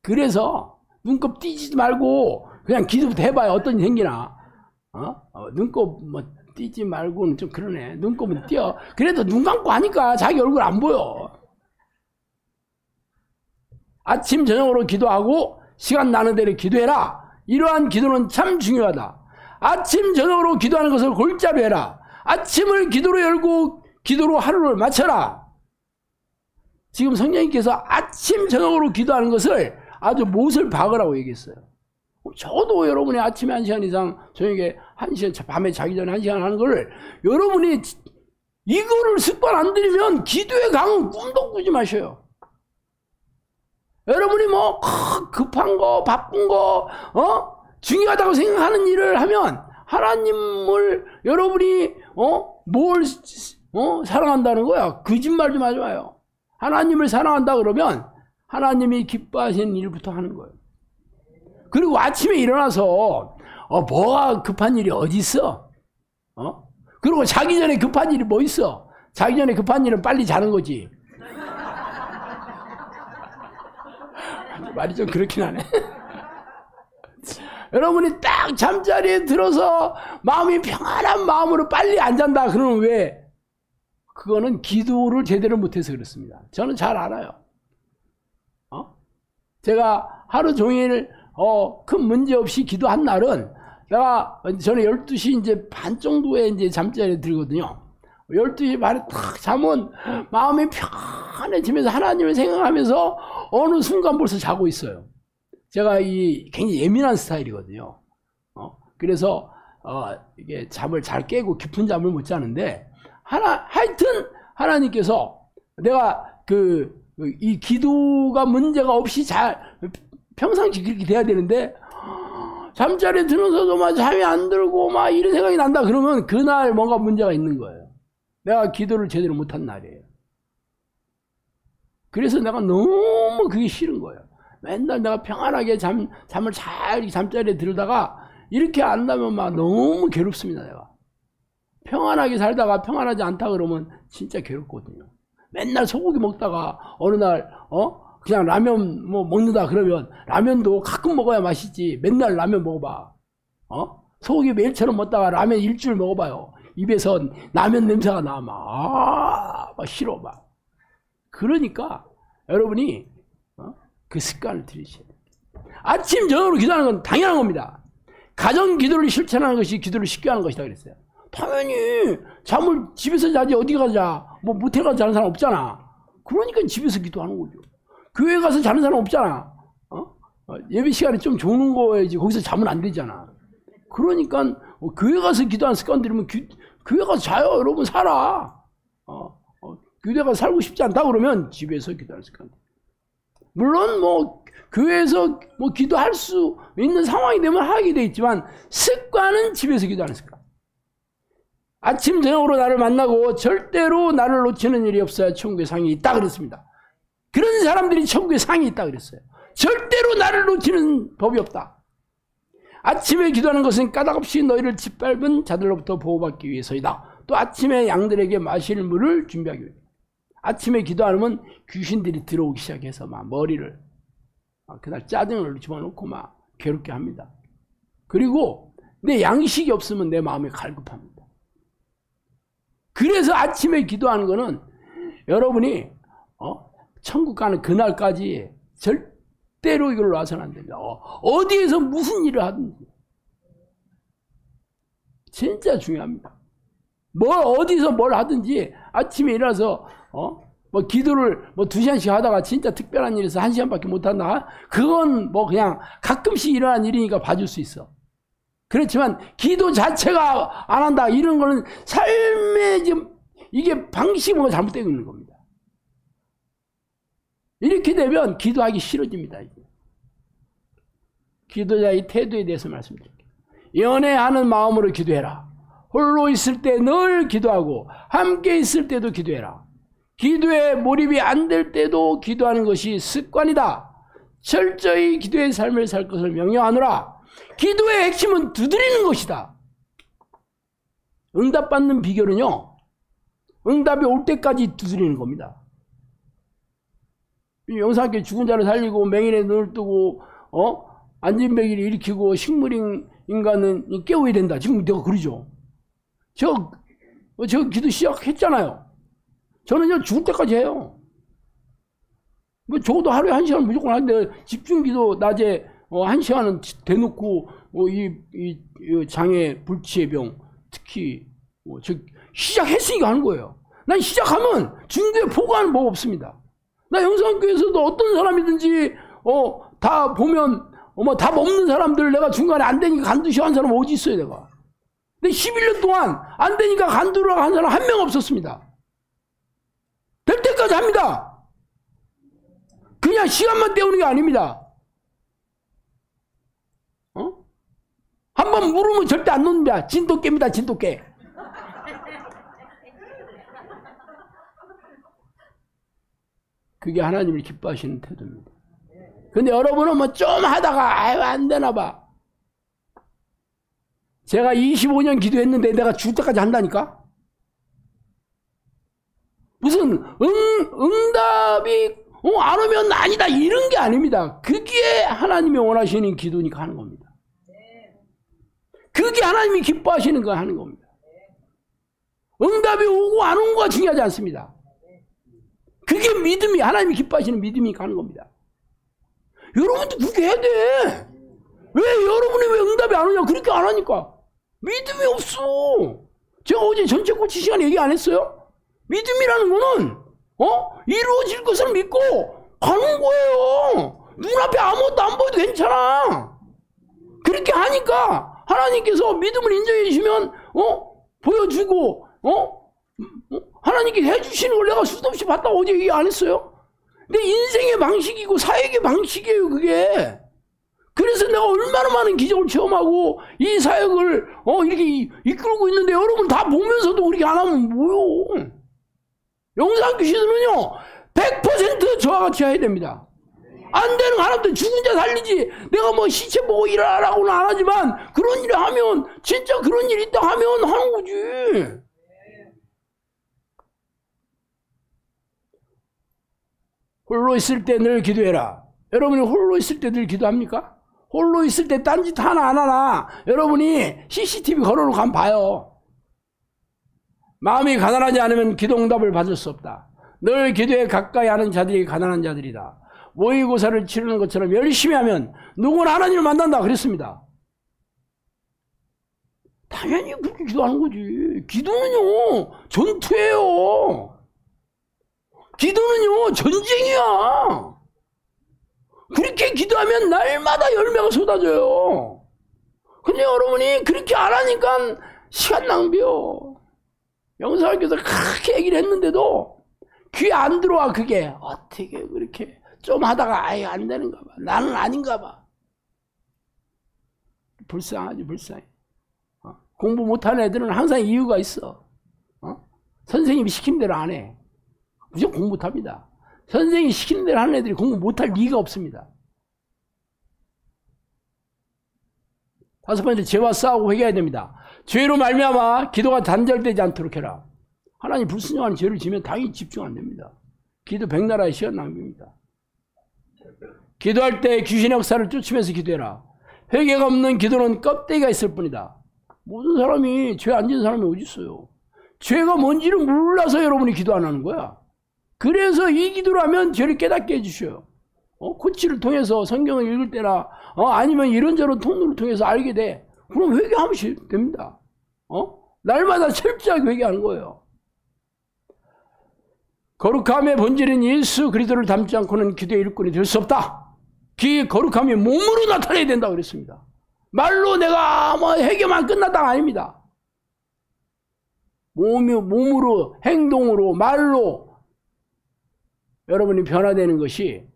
Speaker 1: 그래서 눈곱 띄지 말고 그냥 기도부터 해봐요. 어떤 일이 생기나. 눈곱 뭐 띄지 말고는 좀 그러네. 눈곱은 띄어. 그래도 눈 감고 하니까 자기 얼굴 안 보여. 아침 저녁으로 기도하고 시간 나는 대로 기도해라. 이러한 기도는 참 중요하다. 아침 저녁으로 기도하는 것을 골자로 해라. 아침을 기도로 열고 기도로 하루를 마쳐라. 지금 성령님께서 아침 저녁으로 기도하는 것을 아주 못을 박으라고 얘기했어요. 저도 여러분이 아침에 1시간 이상 저녁에 1시간 밤에 자기 전에 1시간 하는 거를 여러분이 이거를 습관 안 들이면 기도의 강은 꿈도 꾸지 마셔요. 여러분이 뭐 급한 거 바쁜 거 중요하다고 생각하는 일을 하면 하나님을 여러분이 뭘 사랑한다는 거야. 거짓말 좀 하지 마요. 하나님을 사랑한다 그러면 하나님이 기뻐하시는 일부터 하는 거예요. 그리고 아침에 일어나서 뭐가 급한 일이 어디 있어? 그리고 자기 전에 급한 일이 뭐 있어? 자기 전에 급한 일은 빨리 자는 거지. 말이 좀 그렇긴 하네. 여러분이 딱 잠자리에 들어서 마음이 평안한 마음으로 빨리 안 잔다. 그러면 왜? 그거는 기도를 제대로 못해서 그렇습니다. 저는 잘 알아요. 제가 하루 종일 큰 문제 없이 기도한 날은 저는 12시 이제 반 정도에 이제 잠자리에 들거든요. 12시 반에 탁 자면 마음이 편해지면서 하나님을 생각하면서 어느 순간 벌써 자고 있어요. 제가 굉장히 예민한 스타일이거든요. 그래서 이게 잠을 잘 깨고 깊은 잠을 못 자는데 하여튼 하나님께서 내가 이 기도가 문제가 없이 잘 평상시 그렇게 돼야 되는데 잠자리에 들어서도 막 잠이 안 들고 막 이런 생각이 난다 그러면 그날 뭔가 문제가 있는 거예요. 내가 기도를 제대로 못한 날이에요. 그래서 내가 너무 그게 싫은 거예요. 맨날 내가 평안하게 잠을 잘 잠자리에 들다가 이렇게 안 나면 막 너무 괴롭습니다. 내가 평안하게 살다가 평안하지 않다 그러면 진짜 괴롭거든요. 맨날 소고기 먹다가 어느 날 그냥 라면 뭐 먹는다 그러면 라면도 가끔 먹어야 맛있지. 맨날 라면 먹어봐. 소고기 매일처럼 먹다가 라면 일주일 먹어봐요. 입에서 라면 냄새가 나. 막 싫어. 막. 그러니까 여러분이 그 습관을 들이셔야 돼요. 아침 저녁으로 기도하는 건 당연한 겁니다. 가정 기도를 실천하는 것이 기도를 쉽게 하는 것이다 그랬어요. 당연히 잠을 집에서 자지 어디 가자. 뭐 모텔 가서 자는 사람 없잖아. 그러니까 집에서 기도하는 거죠. 교회 가서 자는 사람 없잖아. 예배 시간에 좀 좋은 거야지. 거기서 자면 안 되잖아. 그러니까 교회 가서 기도하는 습관 들이면 교회 가서 자요. 여러분 살아. 교회 가서 살고 싶지 않다 그러면 집에서 기도하는 습관. 물론 뭐 교회에서 뭐 기도할 수 있는 상황이 되면 하게 돼 있지만 습관은 집에서 기도하는 습관. 아침 저녁으로 나를 만나고 절대로 나를 놓치는 일이 없어야 천국에 상이 있다 그랬습니다. 그런 사람들이 천국에 상이 있다 그랬어요. 절대로 나를 놓치는 법이 없다. 아침에 기도하는 것은 까닭없이 너희를 짓밟은 자들로부터 보호받기 위해서이다. 또 아침에 양들에게 마실 물을 준비하기 위해. 아침에 기도하면 귀신들이 들어오기 시작해서 막 머리를 그날 짜증을 집어넣고 막 괴롭게 합니다. 그리고 내 양식이 없으면 내 마음이 갈급합니다. 그래서 아침에 기도하는 거는 여러분이 천국 가는 그날까지 절대로 이걸 놔서는 안 됩니다. 어디에서 무슨 일을 하든지 진짜 중요합니다. 어디서 뭘 하든지 아침에 일어나서 뭐 기도를 뭐 2시간씩 하다가 진짜 특별한 일에서 1시간밖에 못 한다. 그건 뭐 그냥 가끔씩 일어난 일이니까 봐줄 수 있어. 그렇지만 기도 자체가 안 한다 이런 거는 삶의 지금 이게 방식으로 잘못되고 있는 겁니다. 이렇게 되면 기도하기 싫어집니다. 기도자의 태도에 대해서 말씀드릴게요. 연애하는 마음으로 기도해라. 홀로 있을 때 늘 기도하고 함께 있을 때도 기도해라. 기도에 몰입이 안 될 때도 기도하는 것이 습관이다. 철저히 기도의 삶을 살 것을 명령하노라. 기도의 핵심은 두드리는 것이다. 응답받는 비결은요, 응답이 올 때까지 두드리는 겁니다. 영상학교 죽은 자를 살리고 맹인의 눈을 뜨고 안진뱅이를 일으키고 식물인간은 깨워야 된다. 지금 내가 그러죠. 저 기도 시작했잖아요. 저는 죽을 때까지 해요. 뭐 적어도 하루에 1시간 무조건 하는데 집중기도 낮에 1시간은 대놓고 이 장애 불치의 병 특히 시작했으니까 하는 거예요. 난 시작하면 중도에 포기하는 법 없습니다. 나 영상교회에서도 어떤 사람이든지 다 보면 답 없는 사람들 내가 중간에 안 되니까 간두시오 한 사람 어디 있어요 내가. 근데 11년 동안 안 되니까 간두라고 한 사람 한 명 없었습니다. 될 때까지 합니다. 그냥 시간만 때우는 게 아닙니다. 한번 물으면 절대 안 놓는다. 진돗 깨입니다. 진돗 깨. 그게 하나님을 기뻐하시는 태도입니다. 근데 여러분은 뭐 좀 하다가 아유 안 되나 봐. 제가 25년 기도했는데 내가 죽을 때까지 한다니까? 무슨 응답이 안 오면 아니다 이런 게 아닙니다. 그게 하나님이 원하시는 기도니까 하는 겁니다. 그게 하나님이 기뻐하시는 거 하는 겁니다. 응답이 오고 안 온 거가 중요하지 않습니다. 그게 믿음이 하나님이 기뻐하시는 믿음이니까 하는 겁니다. 여러분도 그렇게 해야 돼. 왜 여러분이 왜 응답이 안 오냐 그렇게 안 하니까. 믿음이 없어. 제가 어제 전체 코치 시간에 얘기 안 했어요? 믿음이라는 거는 이루어질 것을 믿고 가는 거예요. 눈앞에 아무것도 안 보여도 괜찮아. 그렇게 하니까 하나님께서 믿음을 인정해 주시면 보여주고 하나님께 해주시는 걸 내가 수도 없이 봤다고 어제 얘기 안 했어요? 내 인생의 방식이고 사역의 방식이에요, 그게. 그래서 내가 얼마나 많은 기적을 체험하고 이 사역을 이렇게 이끌고 있는데 여러분 다 보면서도 그렇게 안 하면 뭐요? 영상교 시대는요 100% 저와 같이 해야 됩니다. 안 되는 사람들 죽은 자 살리지. 내가 뭐 시체 보고 일하라고는 안 하지만 그런 일을 하면 진짜 그런 일이 있다 하면 하는 거지. 홀로 있을 때 늘 기도해라. 여러분이 홀로 있을 때 늘 기도합니까? 홀로 있을 때 딴짓 하나 안 하나 여러분이 CCTV 걸어놓고 한번 봐요. 마음이 가난하지 않으면 기도 응답을 받을 수 없다. 늘 기도에 가까이 하는 자들이 가난한 자들이다. 모의고사를 치르는 것처럼 열심히 하면 누구나 하나님을 만난다 그랬습니다. 당연히 그렇게 기도하는 거지. 기도는요 전투예요. 기도는요 전쟁이야. 그렇게 기도하면 날마다 열매가 쏟아져요. 근데 여러분이 그렇게 안 하니까 시간 낭비요. 영사님께서 그렇게 얘기를 했는데도 귀에 안 들어와. 그게 어떻게 그렇게 좀 하다가 아예 안 되는가 봐. 나는 아닌가 봐. 불쌍하지 불쌍해. 공부 못하는 애들은 항상 이유가 있어. 선생님이 시킨 대로 안 해. 무조건 공부 못합니다. 선생님이 시키는 대로 하는 애들이 공부 못할 리가 없습니다. 다섯 번째, 죄와 싸우고 회개해야 됩니다. 죄로 말미암아 기도가 단절되지 않도록 해라. 하나님 불순종하는 죄를 지면 당연히 집중 안 됩니다. 기도 백나라의 시간 낭비입니다. 기도할 때 귀신의 역사를 쫓으면서 기도해라. 회개가 없는 기도는 껍데기가 있을 뿐이다. 모든 사람이 죄 안 지은 사람이 어디 있어요? 죄가 뭔지를 몰라서 여러분이 기도 안 하는 거야. 그래서 이 기도를 하면 죄를 깨닫게 해주셔요. 코치를 통해서 성경을 읽을 때나 아니면 이런저런 통로를 통해서 알게 돼. 그럼 회개하면 됩니다. 날마다 철저하게 회개하는 거예요. 거룩함의 본질은 예수 그리스도를 닮지 않고는 기도의 일꾼이 될 수 없다. 그 거룩함이 몸으로 나타나야 된다고 그랬습니다. 말로 내가 회개만 끝났다가 아닙니다. 몸으로, 행동으로, 말로 여러분이 변화되는 것이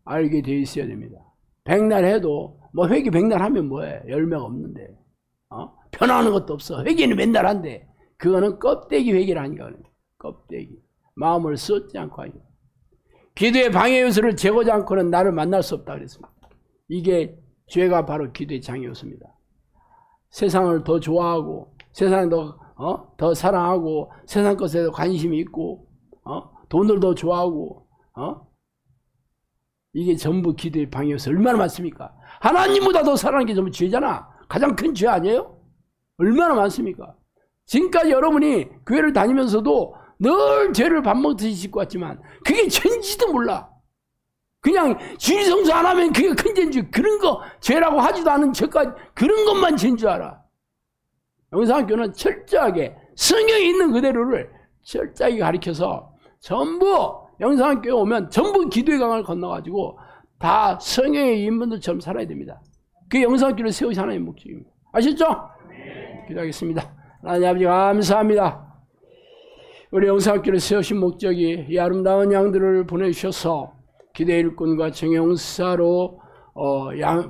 Speaker 1: 알게 돼 있어야 됩니다. 백날 해도 회개 백날 하면 뭐해? 열매가 없는데 변화하는 것도 없어. 회개는 맨날 한대. 그거는 껍데기 회개라니까. 껍데기. 마음을 쏟지 않고 하니. 기도의 방해 요소를 제거하지 않고는 나를 만날 수 없다 그랬습니다. 이게 죄가 바로 기도의 장애 요소입니다. 세상을 더 좋아하고 세상을 더 사랑하고 세상 것에 관심이 있고 돈을 더 좋아하고 이게 전부 기도의 방해 요소 얼마나 많습니까? 하나님보다 더 사랑하는 게 전부 죄잖아. 가장 큰 죄 아니에요? 얼마나 많습니까? 지금까지 여러분이 교회를 다니면서도 늘 죄를 밥 먹듯이 짓고 왔지만 그게 죄인지도 몰라. 그냥 주일 성수 안 하면 그게 큰 죄인 줄, 그런 거 죄라고 하지도 않은 죄까지 그런 것만 죄인 줄 알아. 영상교는 철저하게 성경에 있는 그대로를 철저하게 가르쳐서 전부 영상교회 오면 전부 기도의 강을 건너가지고 다 성경의 인분들처럼 살아야 됩니다. 그게 영상교회를 세우신 하나님의 목적입니다. 아셨죠? 기도하겠습니다. 하나님 아버지 감사합니다. 우리 영상교회를 세우신 목적이 이 아름다운 양들을 보내주셔서 기도의 일꾼과 정형사로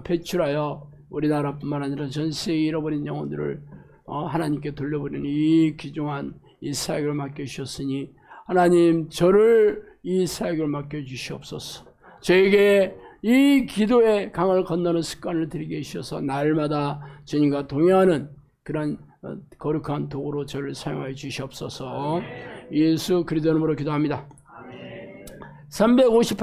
Speaker 1: 배출하여 우리나라뿐만 아니라 전 세계에 잃어버린 영혼들을 하나님께 돌려보내는 이 귀중한 이 사역을 맡겨주셨으니 하나님 저를 이 사역을 맡겨주시옵소서. 저에게 이 기도의 강을 건너는 습관을 들이게 해주셔서 날마다 주님과 동행하는 그런 거룩한 도구로 저를 사용하여 주시옵소서. 예수 그리스도 이름으로 기도합니다. 358